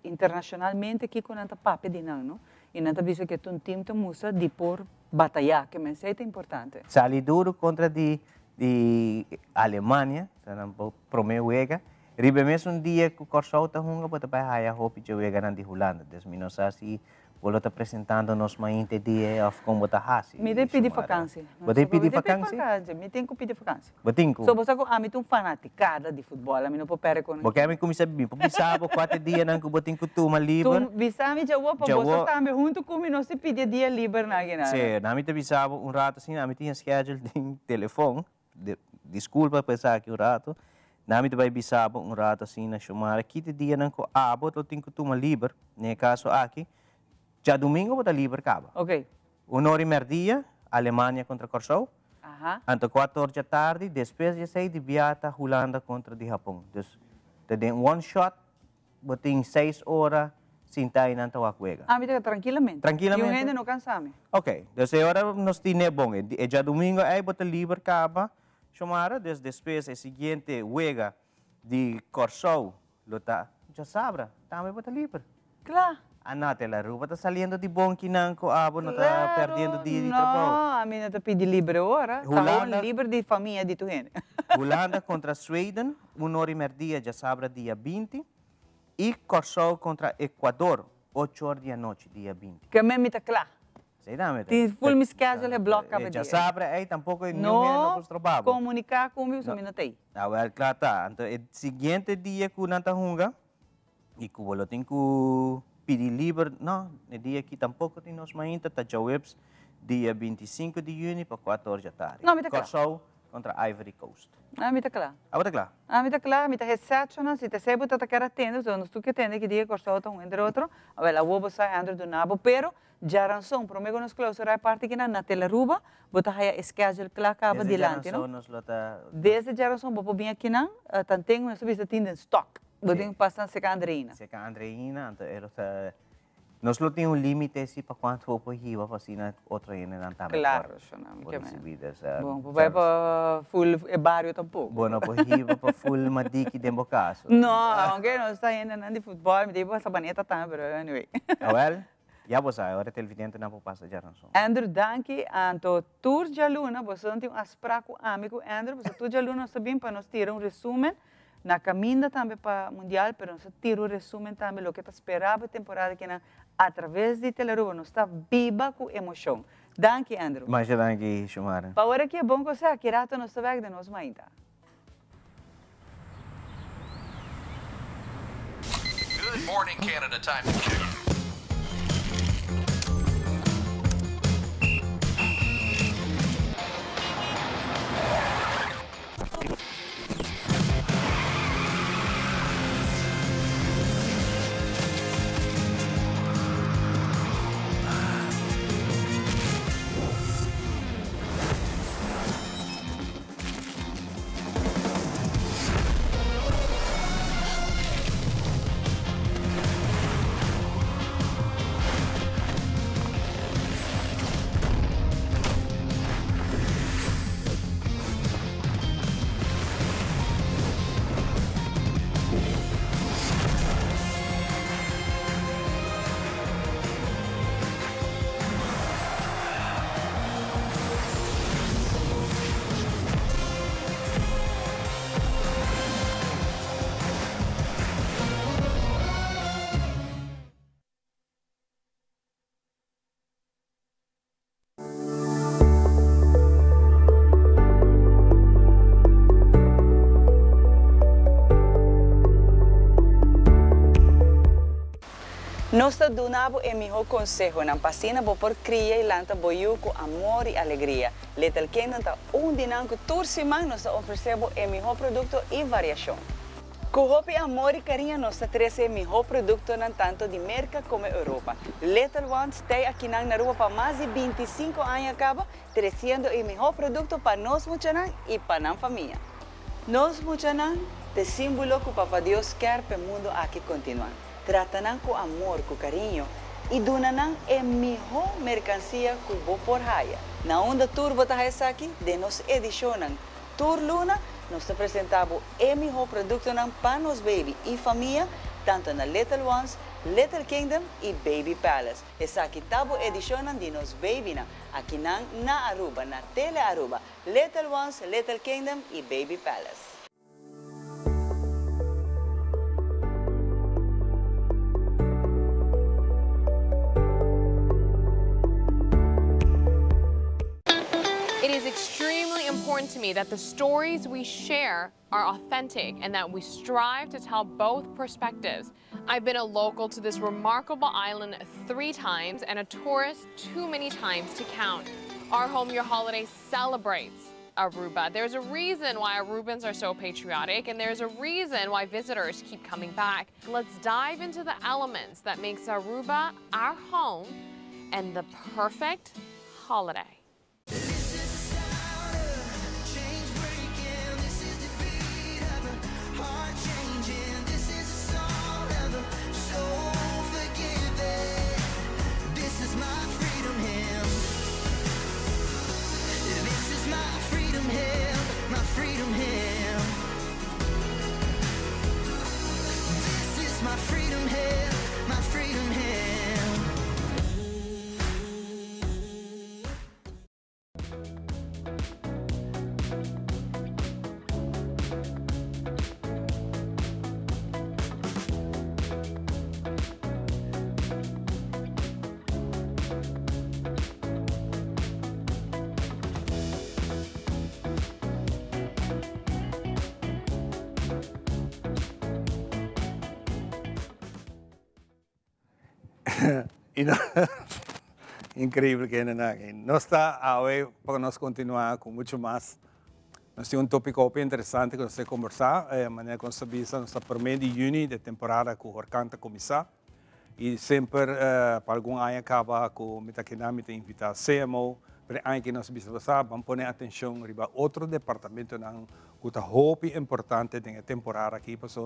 internacionalmente que com anta pape de não, e não tá bisa que um time tá musa de por batalhar, que me sei é importante. Sali duro contra de Alemanha, primeiro wega. Ribe mesmo dia que o Corsou está hunga, bota para a hope que wega na de Holanda. Desminos assim, vou estar apresentando nos mainte dia of como tá hasi. Me dei pedir vacância. Você pedir vacância? Me tem que pedir vacância. Botinho. So você a mim um fanaticada de futebol, a mim não pode perder com. Porque a mim começa bem, porque sábado 4 dias não que botinho que tu livre. Tu bisami já vou para você também junto comigo não se pedir dia livre na guiná. Sim, na mim te bisabo rato assim, na mim tinha schedule de telefone. Desculpa pensar que rato. Na mim te vai bisabo rato assim na chamar. Aqui te dia não que boto tenho que tu livre, no caso aqui. Já domingo vou estar livre acaba. Ok. 1h30 dia, Alemanha contra Corsou. Ante 4 horas da tarde, depois de 6 de viata, Holanda contra o Japão. Então, tem one shot, botem 6 horas, sem estar em Antawa Cuega. Me diga tranquilamente. Tranquilamente. E o gente não cansa-me. Ok. Então, agora nós temos bom. E já domingo, aí vou estar livre acaba. Chamara, depois, a seguinte Cuega de Corsou, já sabe, também vou estar livre. Claro. Anate la Aruba está saliendo de bom que não está perdendo dia de trabalho. Não, a minha está pedindo livre agora. Está livre de família de tu gente. Holanda contra Sweden, 1h30 dia, já sabe, dia 20. E Corsou contra Equador, 8 horas da noite, dia 20. Que mesmo está claro. Sei não, tem full schedule bloca dia. Já sabe, aí tampouco não trabalho. Comunicar comigo, só não tem. Claro, tá. Então, o seguinte dia que não está hunga, e que o tem que pedir livre, não, no dia que tampouco tem nós ainda, está já webs, dia 25 de junho para 4 horas da tarde. Não, me está claro. Corsou contra Ivory Coast. Me está claro. Está claro? Me está claro, me está recepcionando, se te sei que está querendo atender, não estou que atender que dia Corsou está entre outro, a vou sair Andrew do Nabo, pero já ransom, prometo nos close a parte que na Telaruba, bota a schedule que lá acaba dilante, não? Desde já ransom, vou vir aqui não, tantenho nós vamos ter stock. Eu tenho que passar seca Andreina. Seca Andreina, então nós não temos limite assim para quanto vou por riba para assim na outra ainda não está. Claro, não que é. Bom, vai para full barrio tampouco. Bom, não por riba para full madiki de caso. Não, ok, não está ainda não de futebol, me dei para sabaneta também, pero anyway. Well, já você agora televidente não pode passar já não. Andrew, danke, anto tour de aluna, você não tem um aspraco amigo Andrew, você tour de aluna sabem para nós tirar resumen. Na caminha também para o Mundial, mas nós tiramos o resumo também, o que esperava a temporada que através de Telaruba nós está viva com emoção. Danke, Andrew. Mas danke, Shumara. Para agora que é bom que você aqui rato nós está de nós ainda. Good morning, Canada. Time to check. Nós donamos o melhor consejo na pasina por criar e lanta boiu com amor e alegria. Little Kingdom está dinanco tour semana nós oferecemos o melhor produto e variação. Com hopi amor e carinho nós trazemos o melhor produto tanto de América como Europa. Little Ones está aqui na rua para mais de 25 anos acaba trazendo o melhor produto para nós muchanan e para a família. Nós muchanan te símbolo que o Papa Deus quer para o mundo aqui continuar. Tratam com amor, com carinho e donam a melhor mercancia que vou por raia. Na onda tour bota aqui de nos edicionam Tour Luna, nós apresentamos o melhor produto para nos baby e família, tanto na Little Ones, Little Kingdom e Baby Palace. Essa aqui tabo edicionam de nos baby aqui na Aruba, na Tele Aruba, Little Ones, Little Kingdom e Baby Palace. It is extremely important to me that the stories we share are authentic and that we strive to tell both perspectives. I've been a local to this remarkable island 3 times and a tourist too many times to count. Our Home Your Holiday celebrates Aruba. There's a reason why Arubans are so patriotic, and there's a reason why visitors keep coming back. Let's dive into the elements that makes Aruba our home and the perfect holiday. Incrível que ainda aqui. Nós está hoje para nós continuar com muito mais. Nós temos tópico bem interessante que nós vamos conversar. Maneira que nós sabemos, nós está por meio de junho da temporada com o Orcanta começar. E sempre, para algum ano, acaba com a invitar CMO. Para ano que nós vamos pôr atenção para outro departamento que está muito importante na temporada aqui. Porque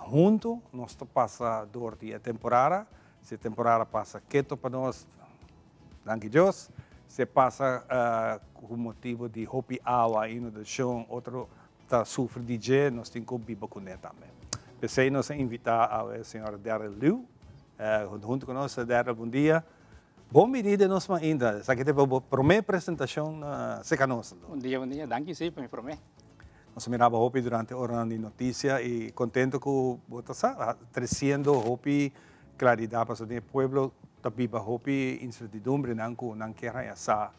junto, nós passamos durante a temporada. Se a temporada passa quieto para nós, danke Deus. Se passa com motivo de hopi awa, inundação, outro está sofre de dia, nós temos que viver com ele também. Pensei nós invitar a senhora Daryl Liu, junto conosco. Daryl, bom dia. Bom medida nós ainda. Essa aqui é a primeira apresentação se conosco. Bom dia, danke sim, para me prometer. Nós mirava hopi durante a hora de notícia e contento com está crescendo hopi. Claridade para o povo também hopi incertidumbre não quer essa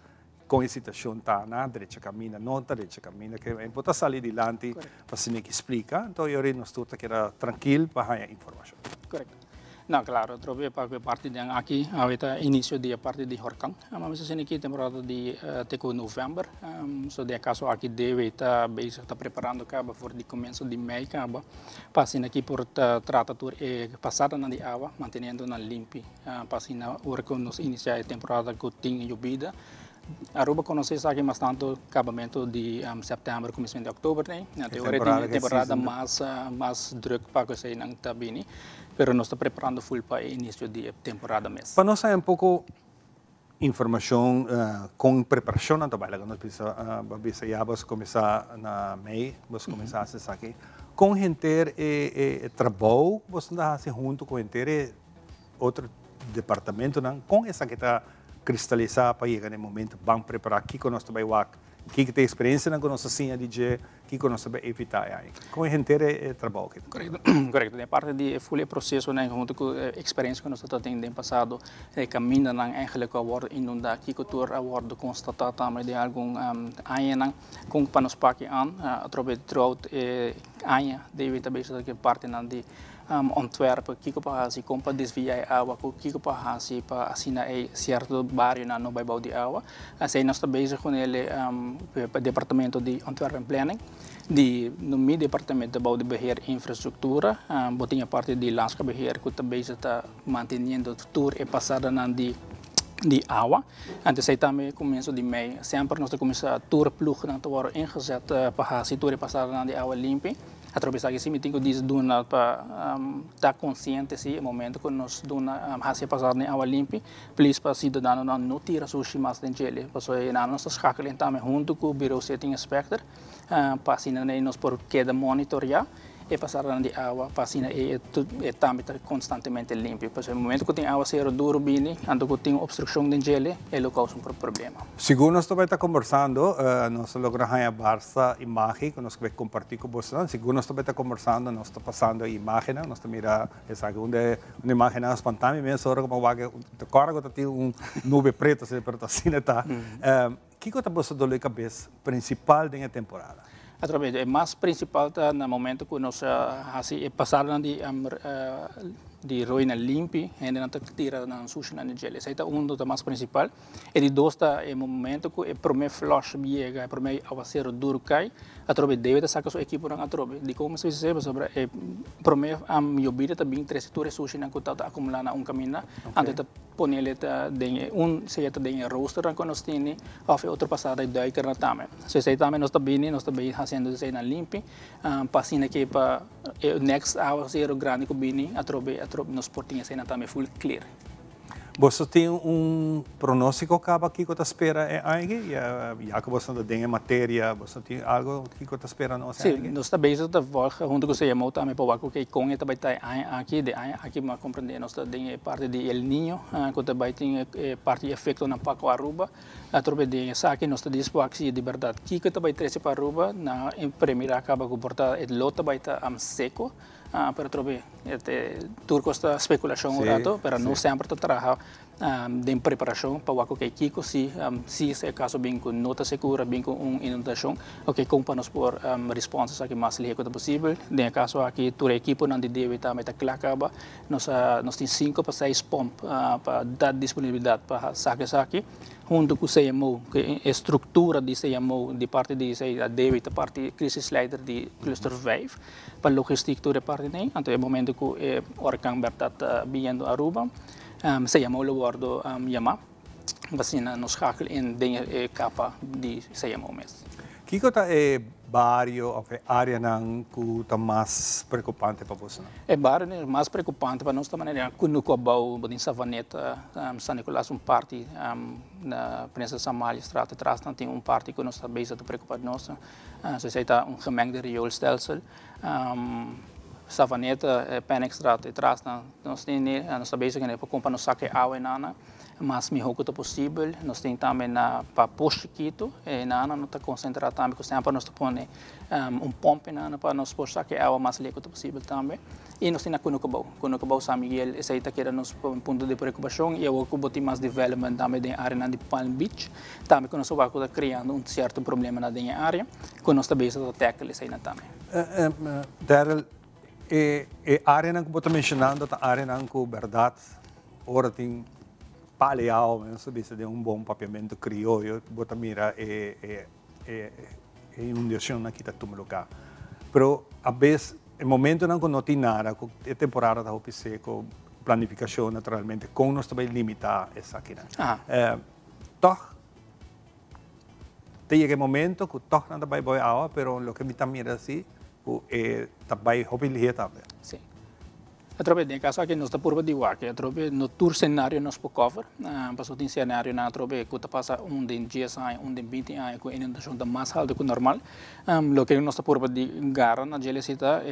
com a situação tá na direita caminha não tá direita caminha que é importante sair adiante para se que explica então eu nós tudo que era tranquilo para a informação. Correto. Não, claro, trove para parte de aqui, a início de parte de Horkang, mas se aqui temporada de teco novembro, so de caso aqui deve estar bem está preparando acaba for de começo de mês acaba, passando aqui por tratatur passada na de água, mantendo na limpe, passando o que nos iniciar a temporada que tem llovida. Aruba conhece aqui bastante acabamento de setembro, começo de outubro, né? A temporada mais druk para que se não está bem. Pero nós estamos preparando full para o início de temporada mesmo. Para nós é pouco informação com preparação na trabalho. Nós precisamos começar na MEI, vamos começar a acessar aqui. Com gente trabalho, você está junto com gente outro departamento, não? Com essa que está cristalizada para chegar no momento, vamos preparar aqui com nós também o que tem experiência na nossa cena de dia, que nós vai evitar aí. Com a gente trabalho. Correto. A parte de full processo, né, junto com a experiência que nós estamos tendo no passado, caminho na eigenlijk award inunda aqui que tour award constatar também de algum ano com para nos paque an através de throughout ano deve também ser que parte na de Antwerpen, kiko pa hasi kompa desviar água, kiko pa hasi pa assinar certo bairro na no bairro de água. Assim nós estamos bezig com ele departamento de Antwerpen Planning. No meu departamento de beheer infraestrutura, botinha parte de landschapbeheer que também está mantendo tour e passada na de água. Antes aí também começo de mei, sempre nós começamos a tour ploeg na te worden ingezet para a tour e passada na de água limpa. Através daqui sim tenho diz duna para estar consciente se momento que nós duna hasi passar na água limpa, please para cidadão não tira sushi mais dentro dele, porque na nossa escala também junto com o bureau setting inspector, para assim nós por cada monitorar e passar na de água, para assim também está constantemente limpo, porque no momento que tem água zero duro bini, ando que tem obstrução dentro dele, ele causa problema. Segundo nós também está conversando, nós logramos a Barça imagem que nós vamos compartilhar com vocês. Segundo nós também está conversando, nós está passando a imagem, nós está mira essa uma imagem espontânea, mesmo agora como vai agora que tem nuvem preta, se per assim está. Que que você dá a cabeça principal da temporada? Através mais principal no momento que nós passaram de roina limpi e não tira na sushi na gel. Esse é do mais principal. E de dois é o momento que o primeiro flush chega, o primeiro avançado duro cai, através deve sacar sua equipe na através. De como se diz sobre o primeiro eu vi também 3 turas sushi na conta acumular na caminho, antes de pôr ele se tem roster que nós temos, ou outra passada e daí que na também. Se esse também nós também fazendo isso na limpi, passando aqui para o next hour zero grande que bini através nos portinhos ainda também full clear. Você tem pronóstico que você espera aí? Já que você tem matéria, você tem algo que você espera não? Sim, nós também junto com o CMO também para que com ele também está aqui mas compreender nós temos parte de El Niño, que também tem parte de efeito na Paco Aruba, através de essa aqui nós temos aqui de verdade que também traz para Aruba na primeira acaba com portar o lote também está seco. Para trobe turco esta especulação orato para não sempre trabalhar de preparação para o que Kiko se é caso bem com nota segura bem com inundação ok como nós por respostas aqui mais líquido possível de caso aqui toda a equipe não deve também tá clacaba nós tem 5 para 6 pompas para dar disponibilidade para saques aqui junto com o CMO, que a estrutura de CMO, de parte de David, a parte crisis leader de cluster 5, para logística toda parte nem, então é momento que o Orkan está vindo a Aruba, CMO lo guardo Yama, assim nos schakelen in dingen capa de CMO mesmo. Que é barrio ou área que está mais preocupante para você? É barrio mais preocupante para nós também é quando acabou em Savaneta, São Nicolás parte na Princesa Amália Estrada atrás tem parte que nós também está preocupado nós. Se está gemengde rioolstelsel. Savaneta, Penexstraat atrás nós também para comprar nos saque água nana. Mas me que é possível, nós temos também para posto Quito, e nós está concentrado também, que sempre nós põe pompa para nós postar que água mais líquida possível também. E nós temos Cunocabau, São Miguel, esse aí que era nosso ponto de preocupação, e eu vou ter mais desenvolvimento também na área de Palm Beach, também que nós vamos criando certo problema na área, que nós também estamos tackle isso aí também. Daryl, a área que você está mencionando, a área que verdade, ora tem paleal, mesmo se de bom papiamento criollo, bota mira inundação aqui está tudo lugar. Pero a vez, no momento não não tem nada, a temporada da OPC com planificação naturalmente, com nós também limitar essa aqui. Toch tem aquele momento que toch não vai boa água, pero lo que me está mira assim, também habilidade também. Sim. Através de caso aqui nós está por de waque, através no tour cenário nós por cover, passou tem cenário na através que passa de 10 anos, de 20 anos com inundação da mais alta que normal, lo que nós está por de garra na gelecita,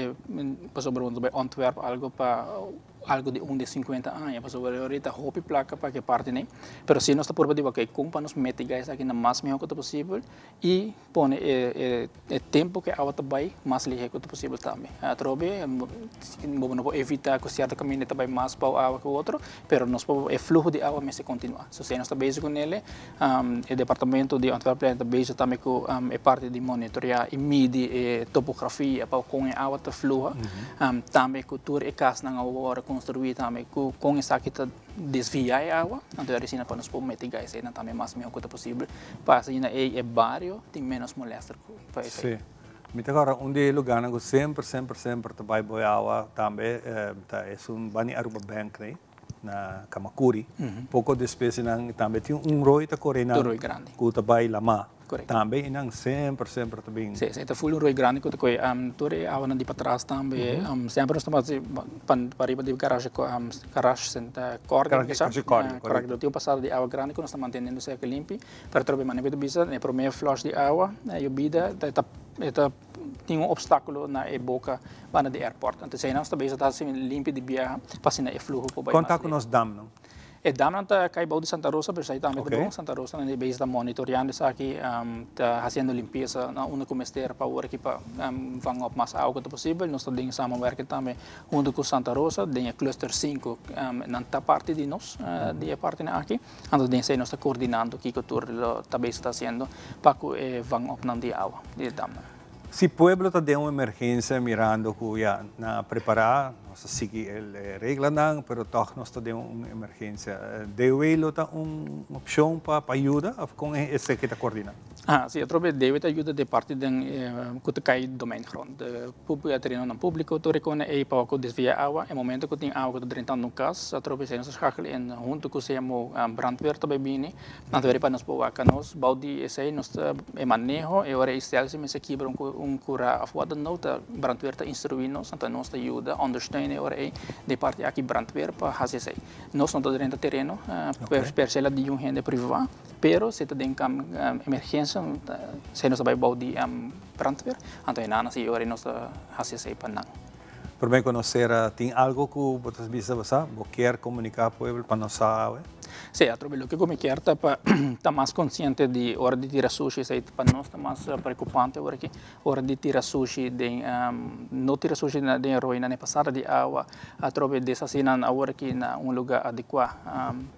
passou por Antwerp algo para algo de 50 anos, pues ahorita hopi placa para que parte nem, pero se nós está por baixo que com para nos meter gás aqui na mais melhor que possível e pone tempo que a água também mais ligeiro que possível também. A trobe não pode evitar que certo caminho também mais para a água que o outro, pero nós pode fluxo de água mas se continua. So se nós está base com ele, o departamento de Antwerpen está base também com é parte de monitorear e medir topografia para com a água flua, também cultura e casa na água construir também com essa que está desviar a água, então assim para nos pode meter gás aí também mais melhor que possível, para assim é barrio tem menos moléstia. Sim. Mas agora lugar que sempre trabalha boa água também é bani Aruba Bank né na Kamakuri, pouco de espécie também tem roi tá correndo, roi grande, que trabalha lá. Também não sempre também. Sim, está full roi grande que coi tore água não de para trás também, sempre nós estamos para riba de garagem senta corda, correto, tem passado de água grande que nós estamos mantendo sempre limpo, para trobe maneira de bisa, né primeiro flush de água, e bebida está tem obstáculo na boca para de airport, então se nós também está assim limpo de viagem, passa na fluxo por baixo. Contato com nós dam não? E dam nanta kay Baú de Santa Rosa, pero sa também okay. Santa Rosa na base está monitoreando isso aqui, está fazendo limpeza na única mestre para o aqui para vang op mais água que possível. Nós estamos samenwerken também junto com Santa Rosa, tem cluster 5 nanta parte de nós, de parte na aqui. Então nós estamos coordenando que o tour também está fazendo para que vang op na de água de dam. Se o pueblo tem uma emergência mirando que já na preparar, nós seguimos a regra não, pero toch nós temos uma emergência. Deve ter uma opção para ajuda com esse que está coordenando. Sim, eu trouxe deve ter ajuda de parte de que cai domain grond. Público treino no público, tu recone aí para que desvia água. No momento que tem água que drentando no caso, eu trouxe nós schakelen en junto com se mo brandweer também bini. Na teoria para nós boa canos, baldi esse nós manejo e ora estelsi me se quebra cura afwada nota brandweer te instruindo, então nós te ajuda understeunen ora aí de parte aqui brandweer para fazer isso. Nós não dentro terreno, per se la di um rende privado, pero se te tem emergência se nós vai baldi brandweer, então nana se ora nós fazer isso para não. Por bem conhecer, tem algo que vocês bisa basa, quer comunicar com o povo para nós saber. Sim, eu trabalho que como quer tá mais consciente de hora de tirar sushi, sei para nós tá mais preocupante agora que hora de tirar sushi de não tirar sushi de roina na passada de água, a trobe dessa cena agora que na lugar adequado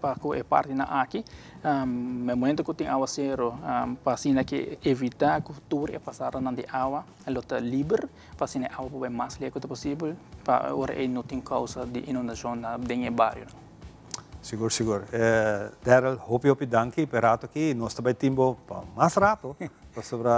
para que parte na aqui, no momento que tem água zero, para cena que evitar que o tour é passar na de água, ela tá livre, para cena água vai mais leve que possível, para hora não tem causa de inundação na de bairro. Seguro. Daryl, hopi danke per rato aqui. Nós também temos mais rato, sobre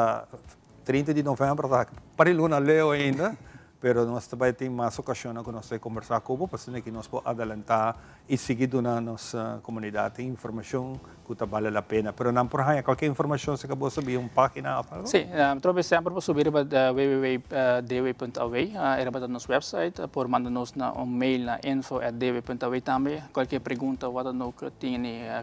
30 de novembro, para luna leo ainda, pero nós também temos mais ocasiões que nós vamos conversar com o povo, que nós podemos adelantar e seguir na nossa comunidade informação que vale a pena. Pero não por aí, qualquer informação se acabou subir uma página. Sim, trobe sempre para subir para www.dw.aw, era para nosso website, por mandar-nos um mail na info@dw.aw também. Qualquer pergunta, wat dan ook, tem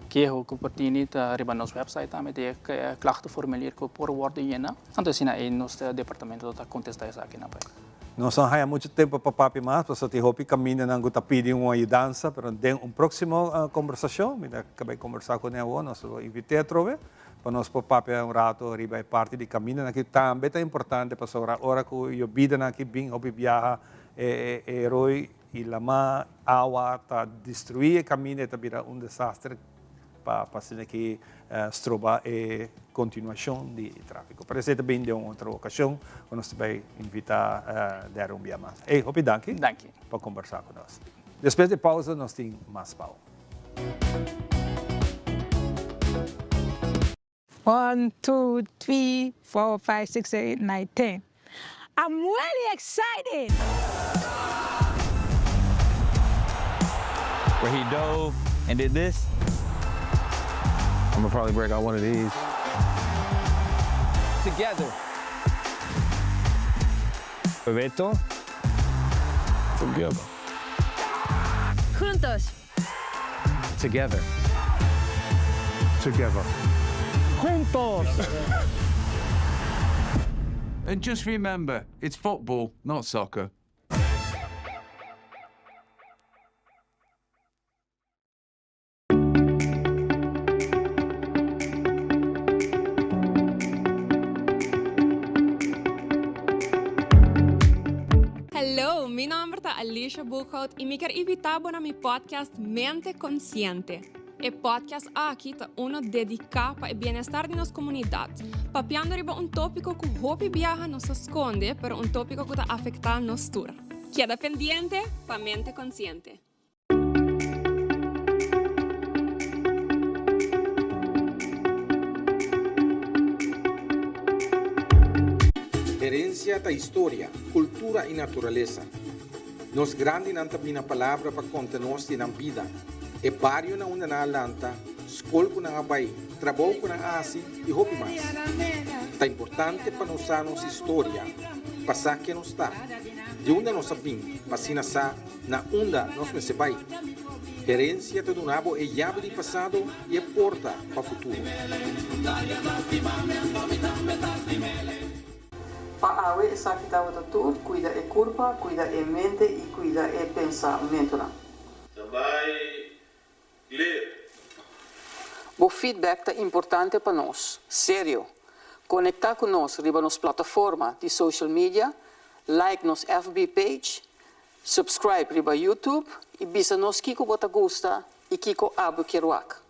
queijo que pertine, para nosso website também, tem klachtenformulier que por worden jena. Então, assim, aí nosso departamento está contestar isso aqui na página. Não são há muito tempo para papi mais, porque te hopi caminha não está pedindo uma ajudança, mas tem próximo conversação, me acabei de conversar com ele, nós invitei a trove, para nós papi rato arriba parte de caminho, que também é importante para a hora que eu vida aqui bem hopi viaja, roi e lama água está destruir o caminho, está virar desastre para que estroba e continuação de tráfego. Parece também de uma outra ocasião, quando nós vai invitar a dar dia mais. Hopi danke. Danke. Para conversar com nós. Depois de pausa, nós temos mais pau. 1, 2, 3, 4, 5, 6, 7, 9, 10. I'm really excited. Where he dove and did this. I'm gonna probably break out one of these. Together. Bebeto. Together. Juntos. Together. Together. Juntos. And just remember, it's football, not soccer. Felicia Buchhout e me quer invitar para meu podcast Mente Consciente. O podcast aqui está dedicado para o bem-estar de nossa comunidade, papiando sobre tópico que hopi viaja nos esconde, pero tópico que está afetando nos tour. Queda pendiente para Mente Consciente. Herencia da história, cultura e natureza. Nos grande nanta bina palavra para conta-nos na vida. E barrio na una na alanta, escola com na abai, trabalho com na asi e hopi mais. Tá importante para nós a nossa história, passar que nos está. De onde nós sabemos, passina sa na onda nós me se vai. Herência do nabo é chave de passado e é porta para o futuro. Para awe essa que estava doutor, cuida é curva, cuida é mente e cuida é pensamento. Também ler. O feedback é importante para nós, sério. Conectar com nós riba nos plataforma de social media, like nos FB page, subscribe riba YouTube e bisa nos kiko bota gusta e kiko abu kiruak.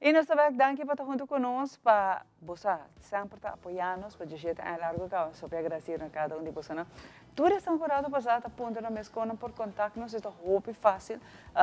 E nós também danke para estar junto conosco, para você sempre estar apoiando-nos, para dizer que é largo que eu só agradecer a cada um de vocês. Toda essa temporada passada, aponta na minha escola por contato-nos, é muito fácil.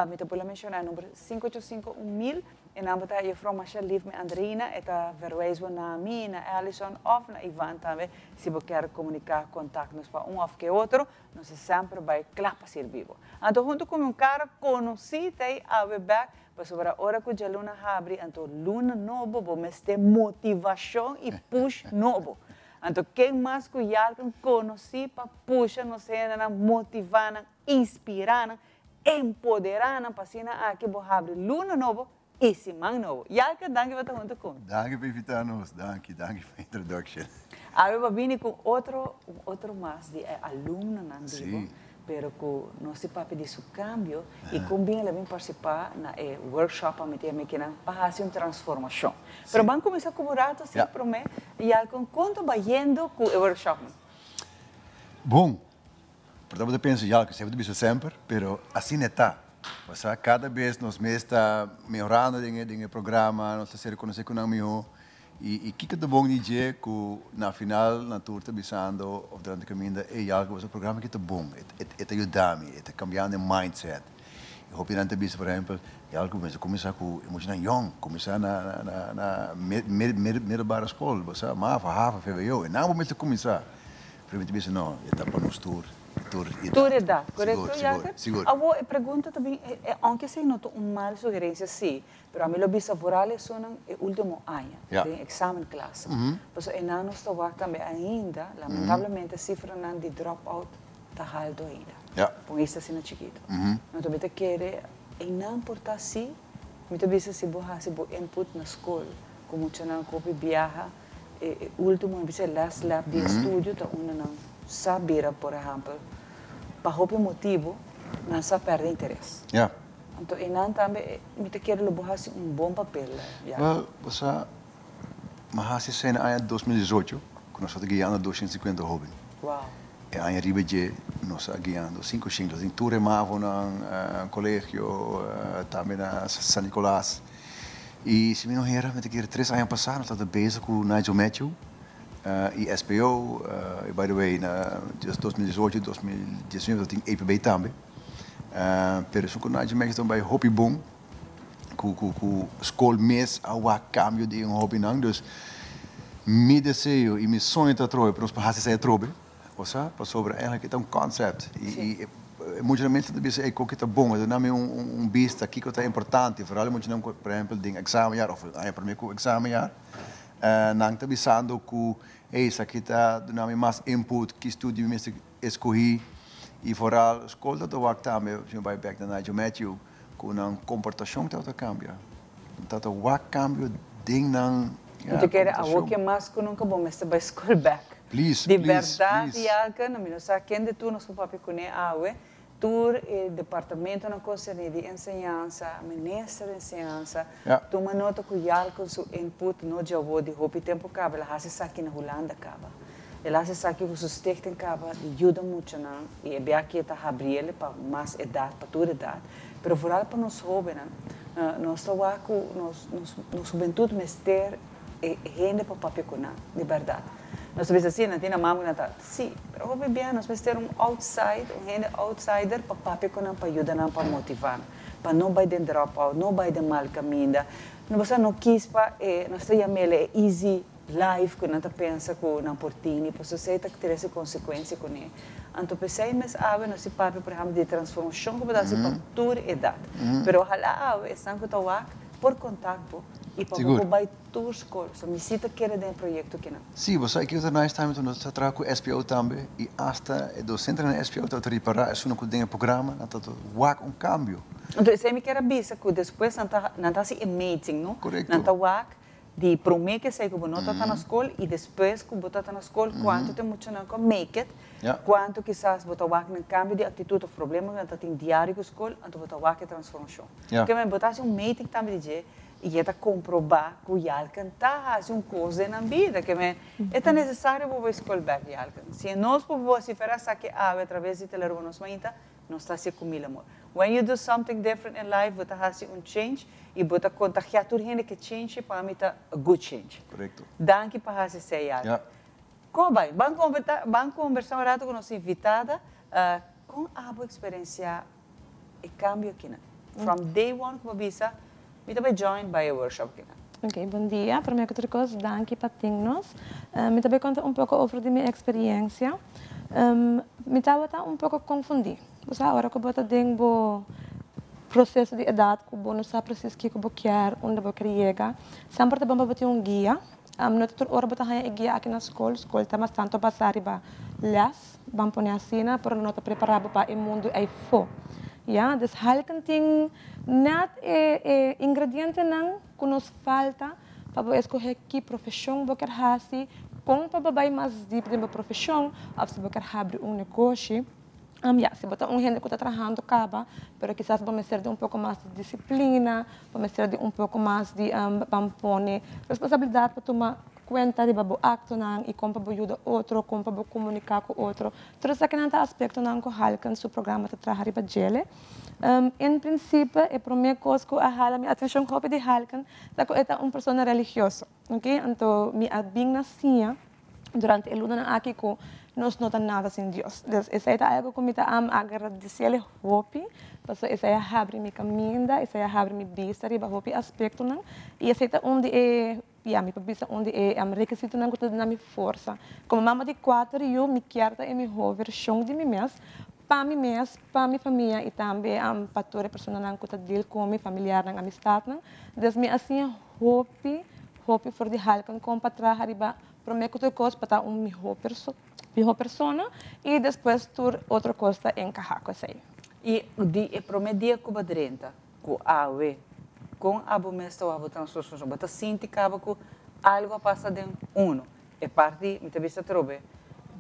Me pode mencionar o número 585-1000, e na verdade eu from Masha Liv me Andreina, e tá verwijzen na mim, na Alison, ou na Ivan também, se você quer comunicar, contato-nos para ou que outro, nós sempre vai clapar ser vivo. Então, junto com um cara conhecido, I'll be back. Sobre a hora que a luna abre, então luna novo, vamos ter motivação e push novo. Então quem mais que já conhece para puxar, nos motivar, inspirar, empoderar, para assim que vou abrir luna novo e semana novo. Já que danke para estar junto com. Danke por invitar-nos, danke para a introdução. Agora vim com outro mais de aluno na Sim. Pero que não se pode pedir seu câmbio e combina também participar na workshop para fazer uma transformação. Pero vamos começar com o rato, sim, prometo, e com quanto vai indo com o workshop? Bom, portanto, eu penso já que sempre deve ser sempre, pero assim está. Cada vez nós está melhorando o programa, nós estamos reconhecendo com o meu. E que é bom dizer que na final na tour está bisando ou durante o caminho é algo que o programa que é bom, é ajuda-me, é cambiando o mindset. Eu acho que por exemplo, é algo que começa com emoção young, começa na middelbare escola, você mas hafa VWO, e não vamos começar. Primeiro dizer não, é para nós tour dá, correto? Seguro. A pergunta também, aunque se notou uma sugerência, sim, mas a minha bisavorale são no último ano, tem exame classe. Então, em nós estamos também ainda, lamentavelmente, a cifra de dropout está alta ainda. Por isso, assim, chiquito. Nós também queremos, em não importar assim, muitas vezes se você input na escola, como você não copia viaja, último, last lab de estudo, tá não saber, por exemplo, para qualquer motivo, não se perde interesse. Então, e não também, me quero levar bom papel. Você, mas se na ano 2018, quando nós estamos guiando 250 jovens. Uau. E aí Ribeirão, nós estamos guiando 5 ciclos, em Turemavo, no colégio, também na São Nicolás. E se me não erro, me quero 3 anos passados, nós estamos bezig com o Nigel Matthew. E SPO, by the way, na 2018, 2019, eu tenho EPB também. Pero isso que nós também estamos hobby bom, com escola mês há cambio de hobby não, então meu desejo e meu sonho está trobe, para nós passar essa trobe, para sobre ela que é concept e muitas vezes também é que está bom, mas não é vista aqui que é importante, vooral muitas vezes, por exemplo, de examenar ou para mim com examenar. Não está pensando que essa aqui está dando mais input que estudo mesmo escolhi e fora a escola do work também eu vai back na Nigel Matthew com uma comportação que está cambia então o work cambio ding nang... Então, quero a que mais que nunca vou mestre by school back. Please, de please, verdade, please. Alca, não me sei quem de tu nos papi com a tur departamento na concerne de ensinança, ministro de ensinança, tu me nota que o com seu input no jogo de hopi tempo caba, ela se aqui na Holanda caba. Ela se aqui com seu stichting caba, ajuda muito não, e é bem aqui tá Gabriele para mais idade, para toda idade, pero vooral para nós jovens, nós trabalhamos nos juventude mester gente para papi com de verdade. Nós sabemos assim, não tem a mamãe que está, sim, mas vamos bem, nós precisamos ter gente outsider para papi com para ajudar, para motivar, para não vai de dropout, não vai de mal caminho. Nós não quis para, nós temos easy life, que não pensa que não portini, para você ter que ter essa consequência com ele. Então, pensei, mas nós se papi, por exemplo, de transformação que vai dar para toda idade. Mas, ojalá, estão com o por contato, e para o vai tour school, so me cita que era de projeto que não. Sim, você aqui está nós também, nós trabalhamos com SPO também, e até o docente na SPO está a reparar, é um que programa, está a cambio. Então, você me quer bisa que depois não está se amazing, não? Correto. Não está de prometer que sei que você não está na escola e depois que você está na escola, quanto tem muito não make it, quanto quizás você está no cambio de atitude ou problema, que está em diário com a escola, então você está transformação. Porque você está um meeting também de e está comprovar que o Yalcan está fazendo coisa na vida, que é necessário para o escola back Yalcan. Se nós podemos vociferar que através de telefone nós está se comigo amor. When you do something different in life, você faz change e você contagiar toda gente que change para mim tá a good change. Correto. Danke para fazer isso aí. Como vai? Vamos conversar um rato com nossa invitada com a boa experiência e cambio aqui, né? From day one, como visa, me também joined by a workshop aqui. Ok, bom dia. Para mim, outra coisa, danke para termos. Me também conta pouco sobre minha experiência. Me estava um pouco confundido. Você agora que eu estou dentro processo de idade, que eu não sei precisamente o que eu quero, onde eu quero chegar. Sempre vamos ter guia. Não toda hora eu tenho guia aqui na escola está mais tanto passar para las, vamos pôr assim, para não estar preparado para o mundo aí fora. Ja, dus halken ting net ingrediënten nang que nos falta para escolher que profissão você quer fazer, como para vai mais deep na profissão, ou se você quer abrir negócio. Se você gente que está trabalhando acaba, mas quizás vamos ser de pouco mais de disciplina, vamos ser de pouco mais de vamos responsabilidade para tomar conta de o acto e como para ajudar outro, como para comunicar com outro. Tudo isso que não está aspecto não que halkan seu programa de trabalho para gele. Em princípio, é para mim coisa que a minha atenção hobby de halkan, é que é uma pessoa religiosa, ok? Então, minha bem nascia durante o ano aqui com nós não temos nada sem Deus. Isso é algo que me dá agradecer hobby, porque isso é abrir minha caminho, isso é abrir minha vista, riba hobby aspecto não. E isso é onde é minha vista onde é requisito não que na minha força. Como mama de 4 eu me quero é minha versão de mim mesma, para mim mesma, para minha família e também para toda a pessoa não que está deal com minha familiar na amistade não. Então me assim hobby for de halkan como para trabalhar riba para mim que coisa para uma pessoa e depois tur outra coisa encaixar com isso aí. E para mim dia que badrenta com com a bomesta a transformação, bota sinti cava com algo passa de é parte me também se trobe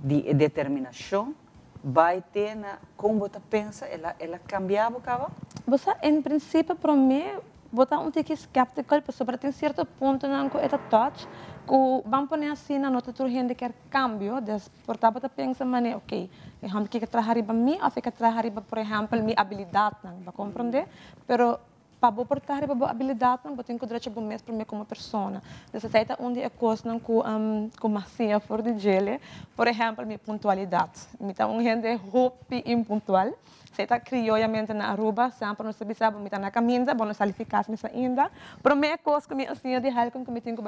de determinação vai ter na como você pensa ela cambiava cava. Você em princípio para mim botar pouco skeptical, porque tem certo ponto não que é touch, que vamos pôr assim na nota toda gente quer cambio, des portava tá pensa mané, ok, eu vamos que trabalhar para mim, ou fica trabalhar por exemplo minha habilidade, não, vai compreender? Pero para vou portar para a habilidade não, tenho que direito para mim para mim como pessoa. Dessa saída onde é coisa não com macia for de gele, por exemplo minha pontualidade, me tá gente hobby impuntual. Se está criolamente na Aruba, sempre não sabe me está na caminha, bom, não sabe eficaz nessa ainda. Para mim, a coisa que me assim de halkan que me tenho que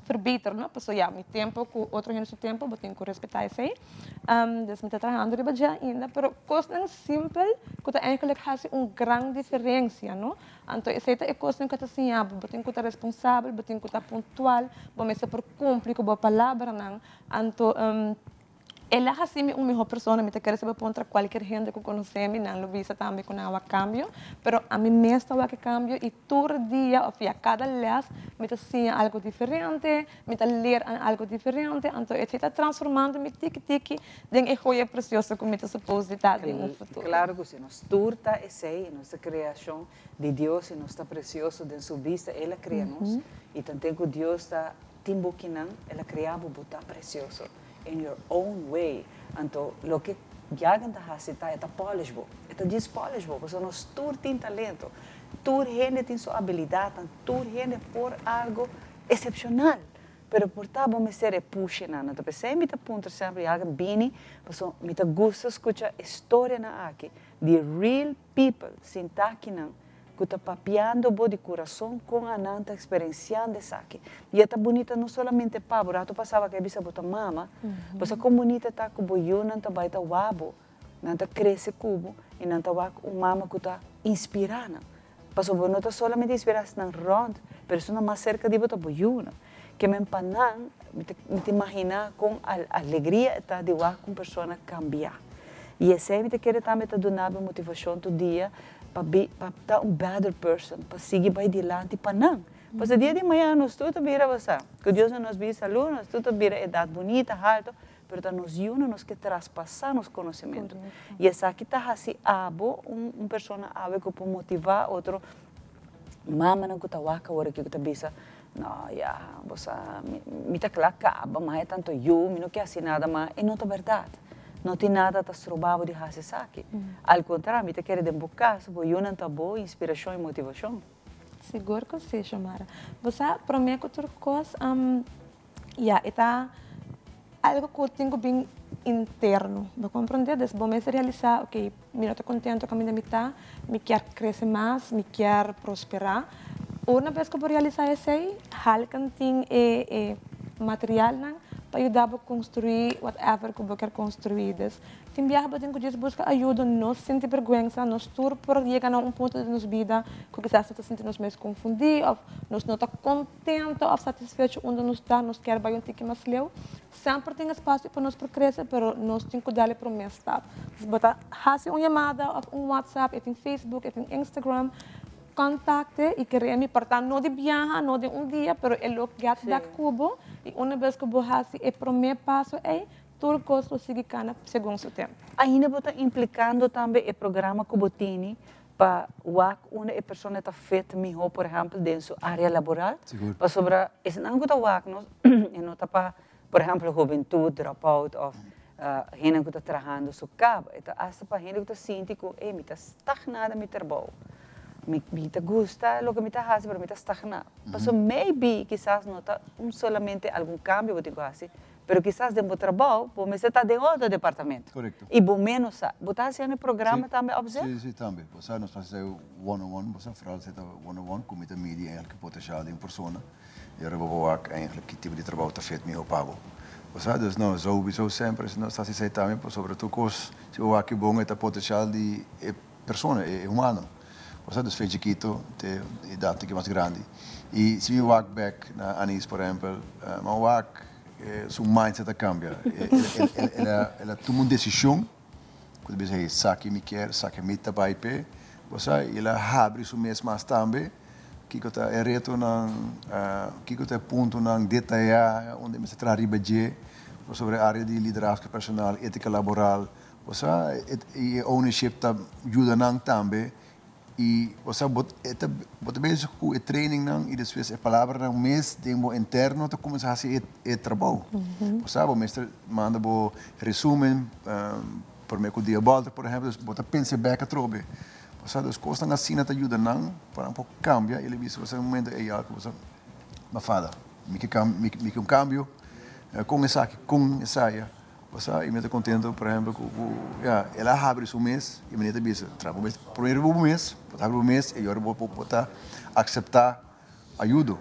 verbeter, não? Porque já, meu tempo, com outro gente seu tempo, eu tenho que respeitar isso aí. Então, me está trabalhando de já ainda, mas coisa tão simples que está eigenlijk faz uma grande diferença, não? Então, essa é a coisa que está assim, eu tenho que estar responsável, eu tenho que estar pontual, eu me por cumprir com a palavra, não? Então, ela assim é uma melhor pessoa, me quer saber contra qualquer gente que conhece me não lo visa também com a cambio, pero a mim mesmo está que cambio e todo dia ou a cada les me tá algo diferente, me tá ler algo diferente, então está transformando me tiki den é joia preciosa como me tá suposto estar no futuro. Claro que sim, nós turta é sei, nossa criação de Deus e nós está precioso de sua vista, ela cria nós e tanto que Deus está timbuquinan, ela criava botar precioso. In your own way. Então, o que jagan ta hasita é polishbo, é dispolishbo, porque nós tur tem talento, tur gente tem sua habilidade, tur gente por algo excepcional. Pero por tabo me ser pushing na, então pensei me ta ponto sempre jagan bini, porque me ta gusta escuchar história na aqui, de real people, sinta aqui não. Que está papiando de coração com a nanta experienciando isso aqui. E é bonita não somente para o rato passava que a bisa bota mama, mas a comunidade está com boiu nanta baita wabo, nanta cresce cubo e nanta wak mama que está inspirando. Passou não está somente inspirando na rond, pessoa mais cerca de bota boiu, que me empanan, me te imagina com a alegria está de wak com pessoa cambiar. E é sempre que quer também te dar motivação todo dia. Para estar better person, para seguir para adiante, para não. Porque dia de manhã nós tudo vira você. Que Deus nos vira saúde, nós tudo vira idade bonita, alto, mas nos une, nos que traspassar nos conhecimentos. E essa aqui está assim, uma pessoa que pode motivar outro. Mama não está waka hora que está bisa, não, já, você me está claro acaba, mas é tanto eu, me não quer assim nada, mas é não é verdade. Não tem nada a troubado de fazer isso aqui. Ao contrário, me quer buscar, porque eu não estou boa, inspiração e motivação. Seguro que sim, Chamara. Você promete outra coisa, está algo que eu tenho bem interno. Para compreender, desde bom se realizar, ok, me não estou contente com a minha mitad, me quer crescer mais, me quer prosperar. Uma vez que eu vou realizar isso aí, halkan tem material não, para ajudar a construir whatever que eu quero construir. Tem viajar para que buscar ajuda, não sentir vergonha, não estou por chegar a ponto de nossa vida que quizás nos sentimos mais confundidos, ou nós não estamos contentes ou satisfeitos onde nós estamos, nós queremos um tique mais leu. Sempre tem espaço para nós para crescer, mas nós temos que dar para o meu estado. Se botar uma chamada, ou WhatsApp, tem Facebook, tem Instagram, contacte e querer me portar não de viajar, não de dia, mas é o que da Cuba e uma vez que eu vou fazer o primeiro passo é tudo que eu sigo segundo o tempo. Ainda vou estar implicando também o programa que eu tenho para uma pessoa está feita melhor, por exemplo, dentro da sua área laboral. Para sobre esse não está não está para, por exemplo, juventude, dropout ou gente que está trabalhando sua cabo, então hasta para gente que está sentindo que me está estagnada me trabalho. Me gusta lo que me está haciendo, pero me está estagnado. Pero maybe quizás no está solamente algún cambio, pero quizás de mi trabajo, pues me está de otro departamento. Correcto. Y vos menos, vos estás haciendo el programa también, observa? Sí, también. Pues nós fazemos one-on-one, você fala que one-on-one, com muita mídia, eigenlijk potenciaal de uma pessoa. E agora vou eigenlijk que tipo de trabalho está feito melhor pago. Dus não, sowieso sempre, nós estamos assim também, sobre tudo coisa, se o que bom é o potencial de pessoa, é humano. Dus fez chiquito, de idade que é mais grande. E se eu walk back na Anis, por exemplo, mas walk, seu mindset cambia. Ela toma uma decisão, quando você diz, saque me quer, saque me tá para IP, ela abre seu mês mais também, que está é reto na, que está ponto na detalhar, onde você traz riba sobre a área de liderazgo personal, ética laboral, e ownership tá ajuda não também. E você bota bem com a training não e depois a palavra não mês tempo interno tá começar a fazer o trabalho. Você o mestre manda o resumo por meio do dia volta por exemplo bota pense back a trobe. Você as coisas na cena te ajuda não para um pouco cambia ele diz você um momento é algo você mafada me que um cambio com essa aqui com essa e me está contente, por exemplo, que ela abre o mês e me diz, trabalho mês, primeiro mês, e agora vou poder aceitar ajuda.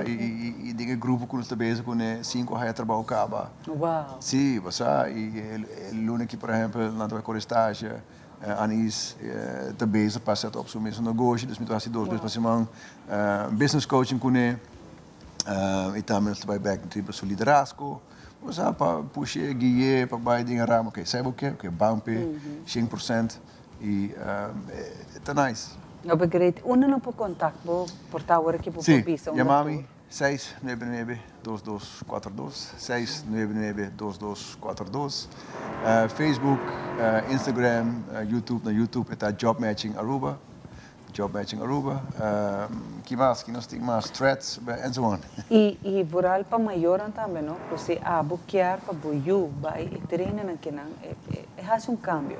E tem grupo que está bem com 5 anos de trabalho acaba. Uau! Sim, e o lunes que, por exemplo, na tua estágio, Anis está bem para setar op seu mês um negócio, dus met was 2 vezes por semana, business coaching com e também está back no liderazgo. Usa para puxar guia, para baixo de ramo, ok, sabe o que? Ok, bampe, 100% e tá nice. Obrigado. Una não pode contato por tal hora que por pisa. Chamame 699-2242, 699-2242. Facebook, Instagram, YouTube, na YouTube está Job Matching Aruba. Job Matching Aruba. Que mais? Que nós temos mais? Threads, and so on. E voral para maior também, não? Você buquear para boiu, vai e treina naquela, faz cambio.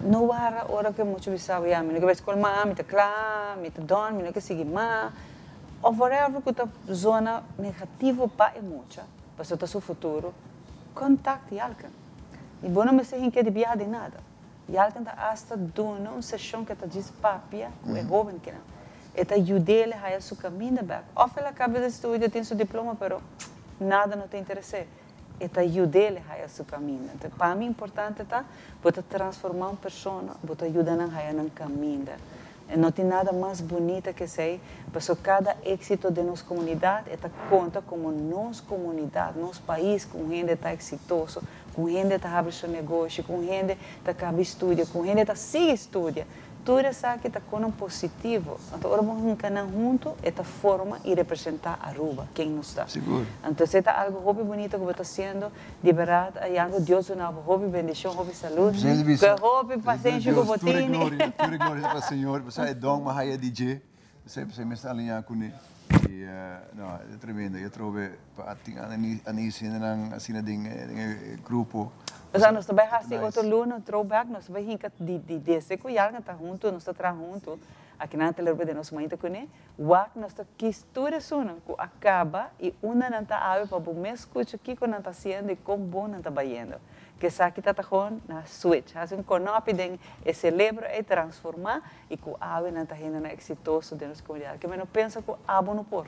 Não há hora que muitos pensam, me não vai escolher me tá claro, me tá done, me não quer seguir mais. Ou whatever que tá zona negativa para muito, para o seu futuro, contacte alguém. E bom não me sei que de viagem de nada. E alguém está hasta dando uma sessão que está diz papia, que é jovem que não. E está ajudando a seu caminho back. Ou ela acaba de estudar, tem seu diploma, mas nada não te interessa. E está ajudando a seu caminho. Então, para mim, importante é você transformar uma pessoa, você ajudar a no caminho. Não tem nada mais bonito que sei, porque cada êxito de nossa comunidade conta como nossa comunidade, nosso país, com gente está exitoso, com gente está abrindo seu negócio, com gente está acabando estudo, com gente está sigue estudo. Tudo isso aqui está com um positivo. Então, agora vamos encanar junto esta forma e representar Aruba, quem não está. Seguro. Então, está algo hobby bonito que você está fazendo, de verdade, é algo Deus nos hobby, bendição, hobby saúde, que hobby paciência que você tem. Tudo glória para o Senhor. Você é dom, mas é DJ. Você me está alinhando com ele. E, não, é tremendo. Eu trouxe para anisir assim de grupo. Então, nós também fazemos outro luno, throwback, nós também de que alguém está junto, nós estamos junto, aqui na televisão de nossa mãe, nós estamos quistura suna, que acaba e uma não está ave para me escutar aqui que não está sendo e como bom não está baiando. Que aqui está na switch, faz conop e celebra e transformar e que a ave não está sendo exitoso de nossa comunidade. Que eu não penso que a ave não por,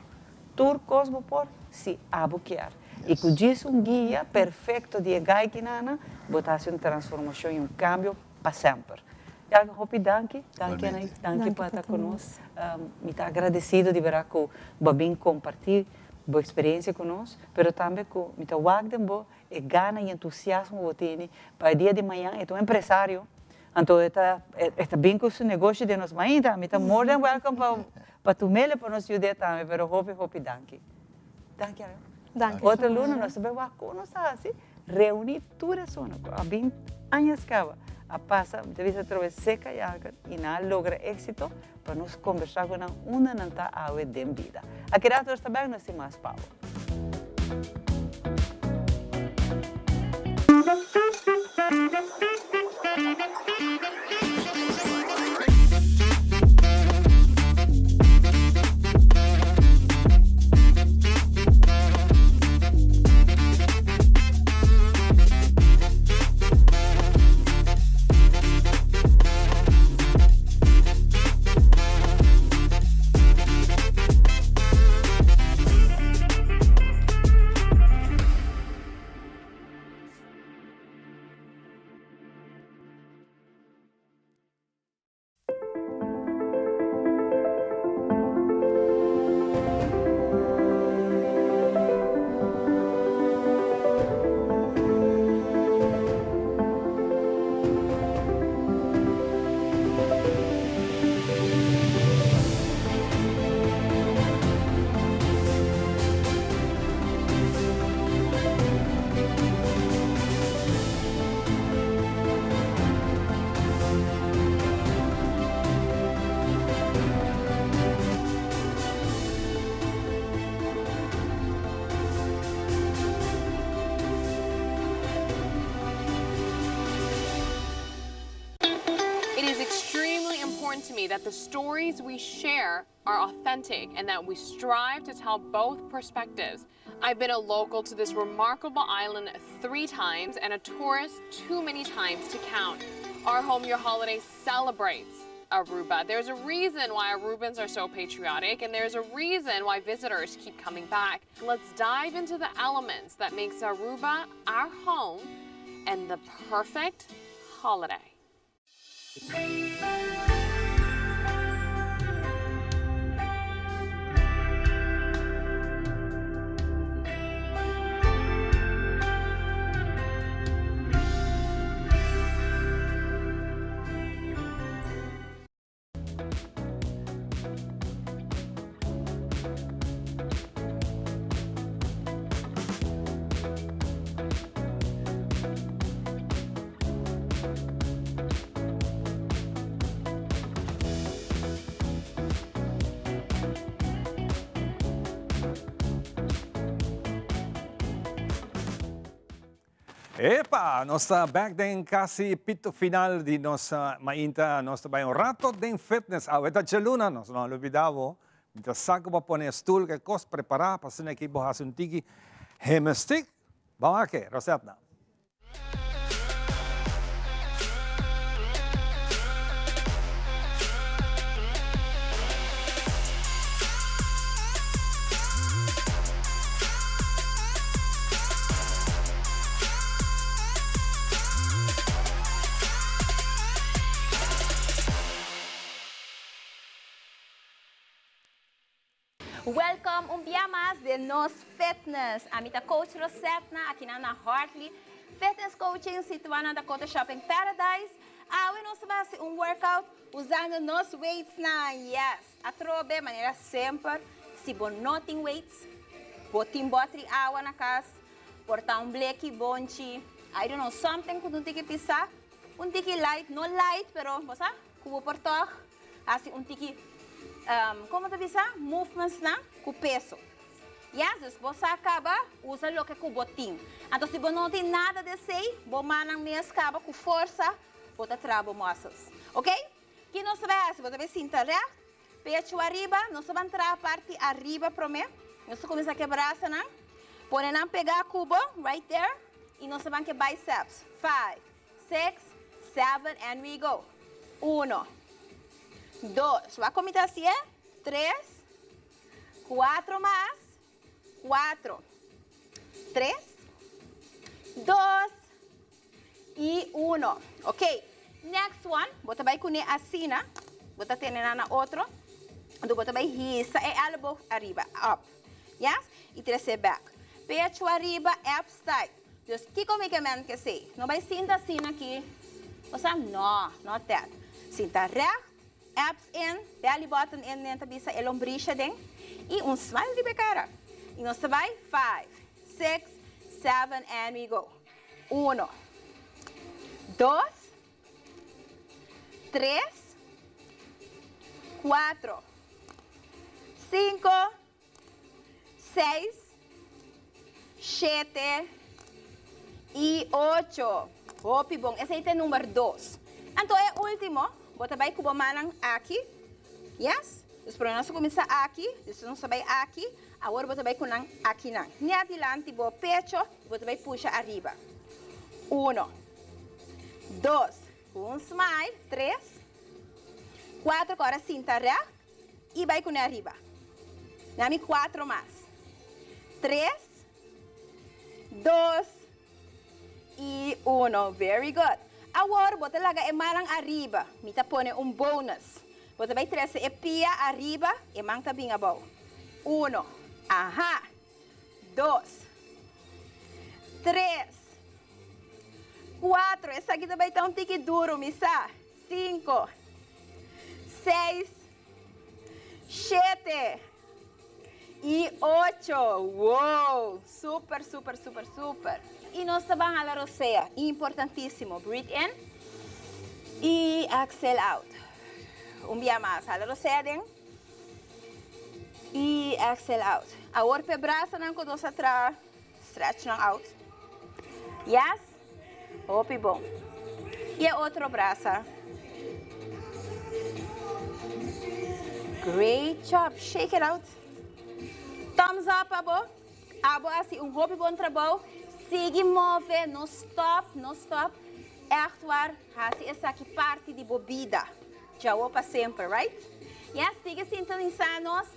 tur cosmo por, se abo quer. E que diz guia perfeito de gai que nana, botar uma transformação e cambio para sempre. E algo hopi danke por estar conosco. Me está agradecido de ver que o Babin compartilha a experiência conosco, mas também que me está guardando e gana e entusiasmo que tem para o dia de manhã. É um empresário, então está bem com o negócio de nós mãe, me está more than welcome para tu mele para nos ajudar também, mas hopi danke. Danke. Outro aluno, nós sabemos que assim, reunir tudo isso, há 20 anos que a passa, deve ser através seca e não logra êxito para nós conversar com uma não está a ver de vida. Aqui dentro também nós temos mais power. To me that the stories we share are authentic and that we strive to tell both perspectives. I've been a local to this remarkable island 3 times and a tourist too many times to count. Our Home Your Holiday celebrates Aruba. There's a reason why Arubans are so patriotic, and there's a reason why visitors keep coming back. Let's dive into the elements that makes Aruba our home and the perfect holiday. Epa, nós back din kasi pito final di nossa mainta, nós também um rato din fitness. Esta chaluna, nós não olvidamos. Então, saco para pôr stool que cos preparar para se aqui borrar um tiki hemestick. Vamos aqui, Rosetta. Welcome un día más de Nos Fitness. A mim coach Rosetta aqui na Hartley Fitness Coaching situada na Dakota Shopping Paradise. Hoje nós vamos fazer workout usando nos weights na yes. A trobe maneira sempre, se você não tem weights, botem botri água na casa, portar bleque bonchi, I don't know, something que não tem que pisar, tiki light, não light, pero você, cubo portar, assim tiki como te bisa? Movements na com peso. Yes, você acaba, usa o que é com botim. Então, se você não tem nada de sei, você manang mesmo acaba com força, você trava muscles. Ok? Que nós vai fazer? Você vai sentar reto, pecho arriba, nós vamos entrar a parte arriba para mim. Nós começamos a quebrar, né? Põe na pegar a cubo, right there, e nós vamos que biceps. 5, 6, 7, and we go. 1. 2, vai comigo assim, 3, 4 mais, 4, 3, 2 e 1, ok? Next one, você vai com assim, você tem na outro, você vai risa, elbow arriba, up, yes? E 3 back, pecho arriba, abs tight. Just que comigo que sei, não vai sentar assim aqui, você não, not that, sentar reto. Abs in, belly button in, nenta bisa elombricha din. E smile de cara. E nós vai 5, 6, 7, and we go. 1, 2, 3, 4, 5, 6, 7 e 8. Hopi bom, esse é o número 2. Então é o último. Você vai com a mão aqui, yes? Depois nós começamos aqui, depois nós vai aqui, agora você vai com aqui não. Nem adiante, o pecho, você vai puxar arriba. 1, 2, smile, 3, 4, agora cinta reto e vai com arriba. Nami 4 mais. 3, 2 e 1, very good. Agora, você larga a mão arriba, mita põe bônus. Você vai trazer a pia arriba e mão também abaixo. 1, aha, 2, 3, 4, essa aqui também está tique duro, misa. 5, 6, 7 e 8. Uou, super, super, super, super. E nós vamos a la rosea, importantíssimo. Breathe in e exhale out. Dia mais, a la rosea din e exhale out. Agora pe braço não quando você atrás, stretch não out. Yes? Hopi bom. E a outro braço. Great job. Shake it out. Thumbs up, abo. Abo assim, hopi bom trabalho. Sigue move, não stop, não stop. Echt waar, assim, essa aqui parte de bebida. Já vou para sempre, right? Yes, sigue sintonizados.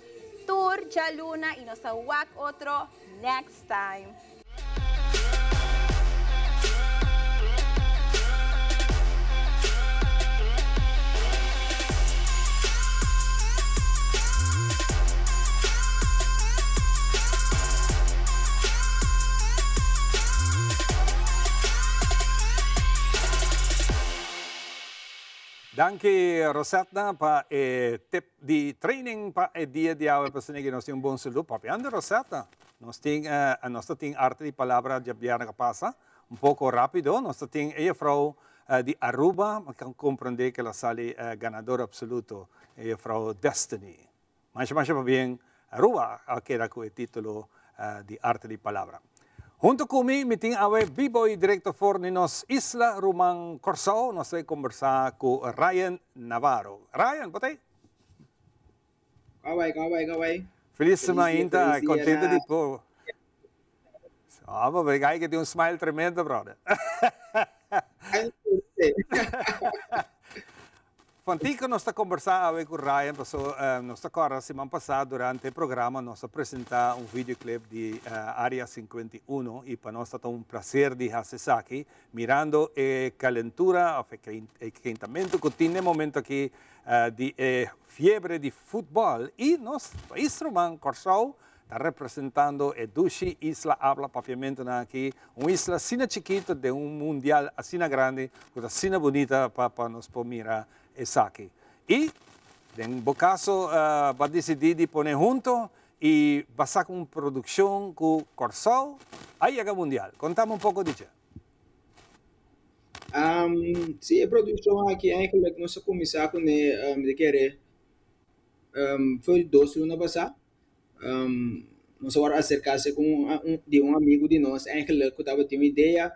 Tour, já luna, e nós vamos outro next time. Danke Rosetta pa tip di training pa dia di awe pa sinigi nos yung bom sulu papi ando Rosetta nos ting arte di palabra de biara kapasa un poco rápido nos ting ella frau di Aruba kan comprende que la sale ganador absoluto ella frau Destiny mas pa bien Aruba queda con el título di arte di palabra Junto comigo, me tenho a vivo e direto for nos Isla Rumang Corsao. Nós vamos conversar com Ryan Navarro. Ryan, botei? Kawai. Feliz semana, contente de pôr. Ah, mas obrigado que tem smile tremendo, brother. Fantico nós estamos conversando com o Ryan, nós estamos semana passada durante o programa nós apresentamos videoclip de Área 51 e para nós é prazer de fazer aqui, mirando a calentura, o esquentamento que tem no momento aqui de fiebre de futebol e nós, país Rumang Corsao, está representando a Dushi Isla Habla Papiamento aqui, uma isla assim chiquita de mundial assim grande, assim bonita para nós mirar essa aqui. E, em bom caso, vai decidir de pôr junto e passar com produção com Corsao, aí é mundial. Contamos pouco disso. Sim, a produção aqui é que nós começamos com foi 2 anos passado. Nós agora acercar-se com um amigo de nós, eigenlijk que estava tendo uma ideia,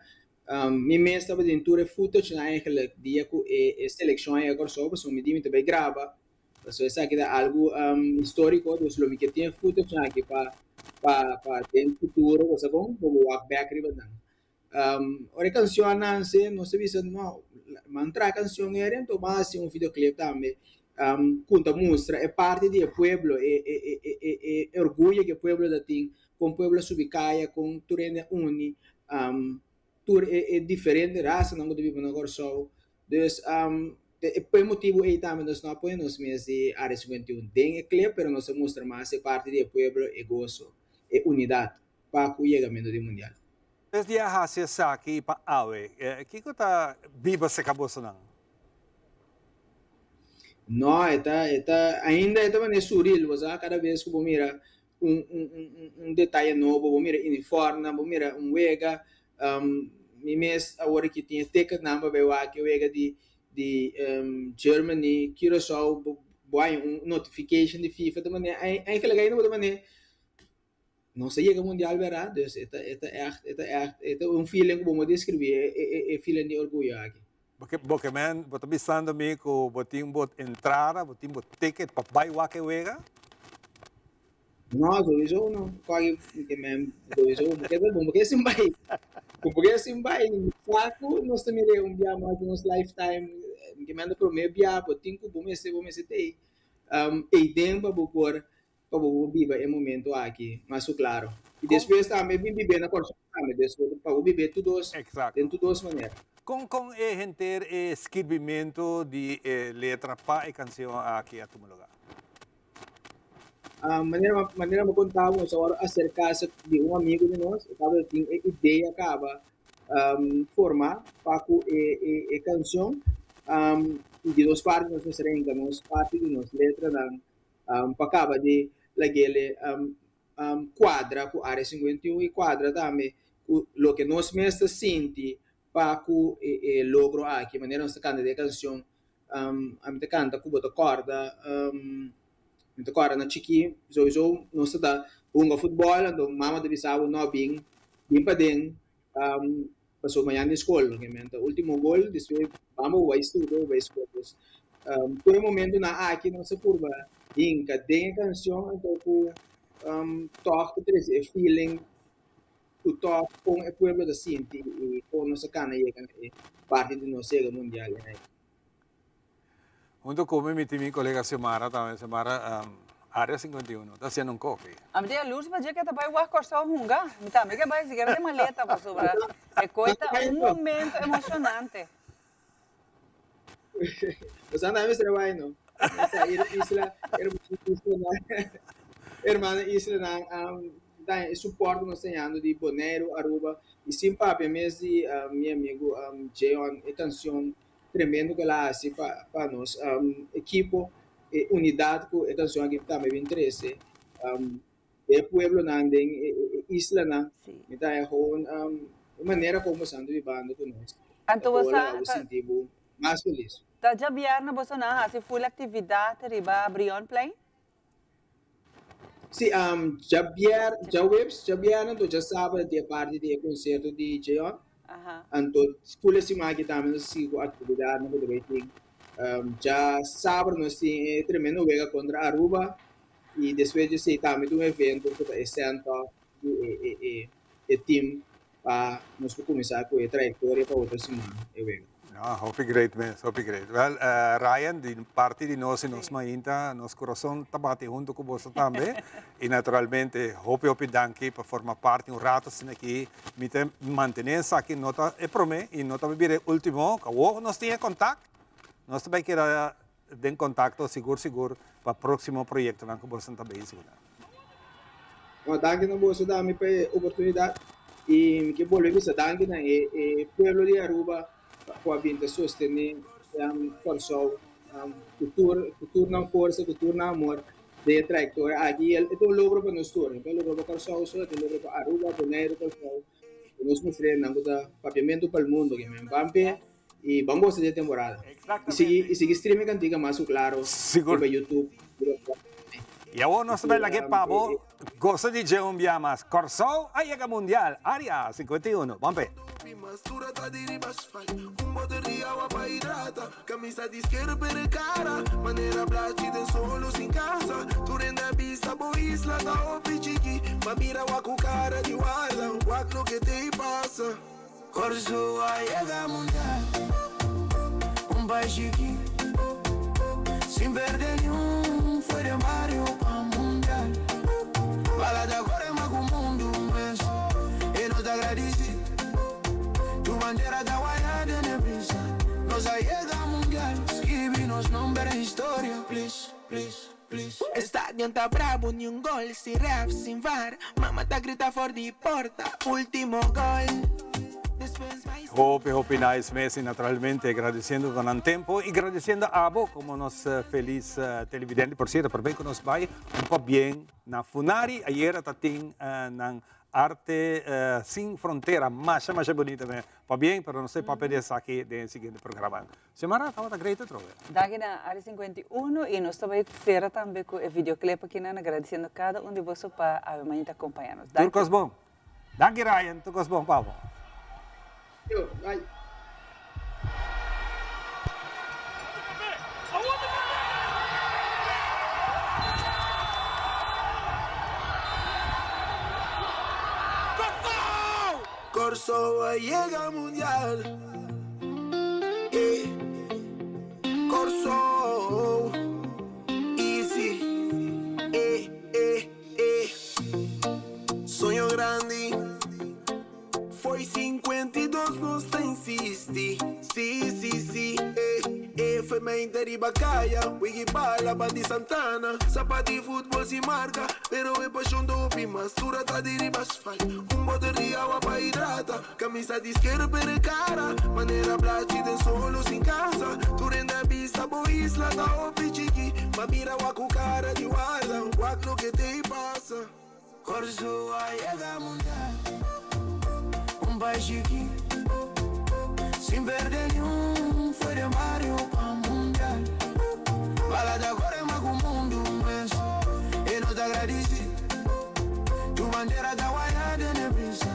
minha mãe estava dentro de footage, eigenlijk dia que a seleção é agora só, mas o meu também grava, então isso aqui é algo histórico, então o que tem footage aqui para ter futuro, você bom, vou walk back riba dan. Ora canção não se visa não, mantra a canção era então mas um videoclip também. Conta mostra é parte do pueblo é orgulho que o pueblo tem com o pueblo subicaia com turene uni tur é diferente raça não que vive no Corsao então é motivo aí também nós não apoiamos mesmo de área 51 tem é claro pero não se mostra mais é parte do pueblo é gozo é unidade para o chegamento do mundial desde a raça aqui para Awe que está viva se acabou não. Não, ainda é também surreal, você cada vez que você mira detalhe novo, você mira uniforme, você mira wega, mês agora que tinha teca namba veio aqui wega de Germany, Curaçao, boa notification de FIFA também, aí que legal ainda também não sei chega mundial verá, então é feeling que vamos descrever, é feeling de orgulho aqui. Porque man, boto bisando mi ko boting bot entrada, boting bot ticket pa buy wake wega. No, so no. Quase que man, porque simbai. Porque simbai, saco, nós também dia mais nos lifetime, que manda pro meu dia, boting ko bom esse tei. E tempo para viva é momento aqui, mas claro. E depois também viver na corção, depois para viver tudo dentro duas maneiras. Com enter escrevimento de letra para a canção aqui a tu lugar. Maneira me contávamos agora acerca-se de um amigo de nós, estava tendo ideia acaba formar para a canção de duas partes nós seremos parte de nós letra para acaba de aquele quadra com área 51 e quadra também o que nós mesmos senti para que logro aqui maneira nós canta de canção a gente canta com bota corda então corda na chiqui so nós está um futebol então mama de bisau não bem para dentro passou manhã na escola que então último gol depois vamos vai estudar vai escola todo momento na aqui nossa curva em cada canção então toque é feeling o toque com o pueblo da Sinti e com nossa cana e parte do nosso mundial né junto com meu colega Semara também Semara área 51 está sendo coffee a minha luz vai dizer que tá vai o Corsao hunga me também que vai seguir de maleta para sobrar é coisa momento emocionante você anda a trabalhar não isla hermana isla na suporte nós temos de Bonaire, Aruba e sempre mesmo meu amigo Jeon é canção tremendo que lá assim para nós equipo unidade com a canção aqui também me interessa é pueblo nandem isla na então é a maneira como estamos vivendo com nós então você sentimos mais feliz tá já viernes você não assim full atividade riba Brion Plain Sim, já vieram, então já sabe de parte do concerto de Jeon. Então, por esse aqui também nós sigo atividade no Beijing. Já sábado nós temos tremendo vega contra Aruba e depois de ser também um evento que está sendo e time para nós começar com a trajetória para outra semana. Hope great, man. Hope great. Well, Ryan, de parte de nós e nós mainta, nosso coração está batendo junto com você também. E naturalmente, hope danke para formar parte rato assim aqui, manter-se aqui nota e promete e nota bebida último, que nós temos contato, nós também queremos ter contato seguro para o próximo projeto que você está bem seguro. Danke na você dar me a oportunidade e que bom ver danke na e pelo de Aruba com a vinda sostener forçou cultura não força cultura não amor de trajetória aqui é um logro para nós todos é um logro para Corsol é um logro para Aruba para Neiro Corsol nós mostramos que papiamento para o mundo que me vampe e vamos fazer temporada e seguir streaming cantiga mais claro seguro YouTube e agora nós vamos lá que pavo gosta de Jeon Biamas Corsol aí é mundial área 51 vamos Mistura tá de riba asfalto, bote de água pra hidrata. Camisa de esquerda para cara, maneira plástica solo sem casa. Tu renda pista, boa isla, tá o pichiqui. Mamira wa com cara de guarda, o que te passa. Corso a llega mundial, baixinho, sem perder nenhum, foi de Mario pra mundial. Balada agora é mais com o mundo, mas eu não te agradeci. Tu bandeira da guaiada de brisa, nós a llega mundial, escreve nos nombres da história, please, please. Estadio tá bravo, ni un gol, si rap, sin VAR. Mamá tá grita for de porta, último gol. Hope nice Messi, naturalmente, agradeciendo con el tiempo y agradeciendo a Abo como nos feliz televidente, por cierto, por bem que nos vai un po' bien na Funari, ayer tatin na arte sin frontera, mais bonita, pa bien, pero no sei para perder aqui no seguinte programa. Semana estava great trove. Daqui na área 51 e nós também será também com o videoclipe aqui na agradecendo cada um de vocês para a mãe acompanhar-nos. Turcos bom. Danke Ryan, turcos bom, Pablo. Bye. Corso llega mundial. Corso easy. Sonho grande. Foi 52, nós tá insiste. Sim. Foi mente de bacaia. Wiki bala, bandi Santana. Sapati futebol se marca. Pero é paixão do opi. Mastura tá de riba asfalto. Bote de água pra hidrata. Camisa de esquerda para cara. Maneira plástica solo sem casa. Tu renda pista, boa isla, tá o pichiqui. Mamira wa com cara de guarda. O que te passa. Corso a llega mundial. Baixinho, sem perder nenhum, foi de Mario pra mundial. Balada agora é mais com o mundo, mas eu não te agradeci. Tu bandeira da guaiada de brisa,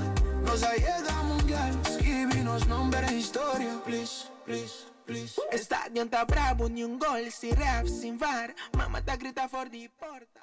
nós a llega mundial, escreve nos nombres da história, please. Estadio tá bravo, ni un gol, si rap, sin VAR. Mamá tá grita for de porta.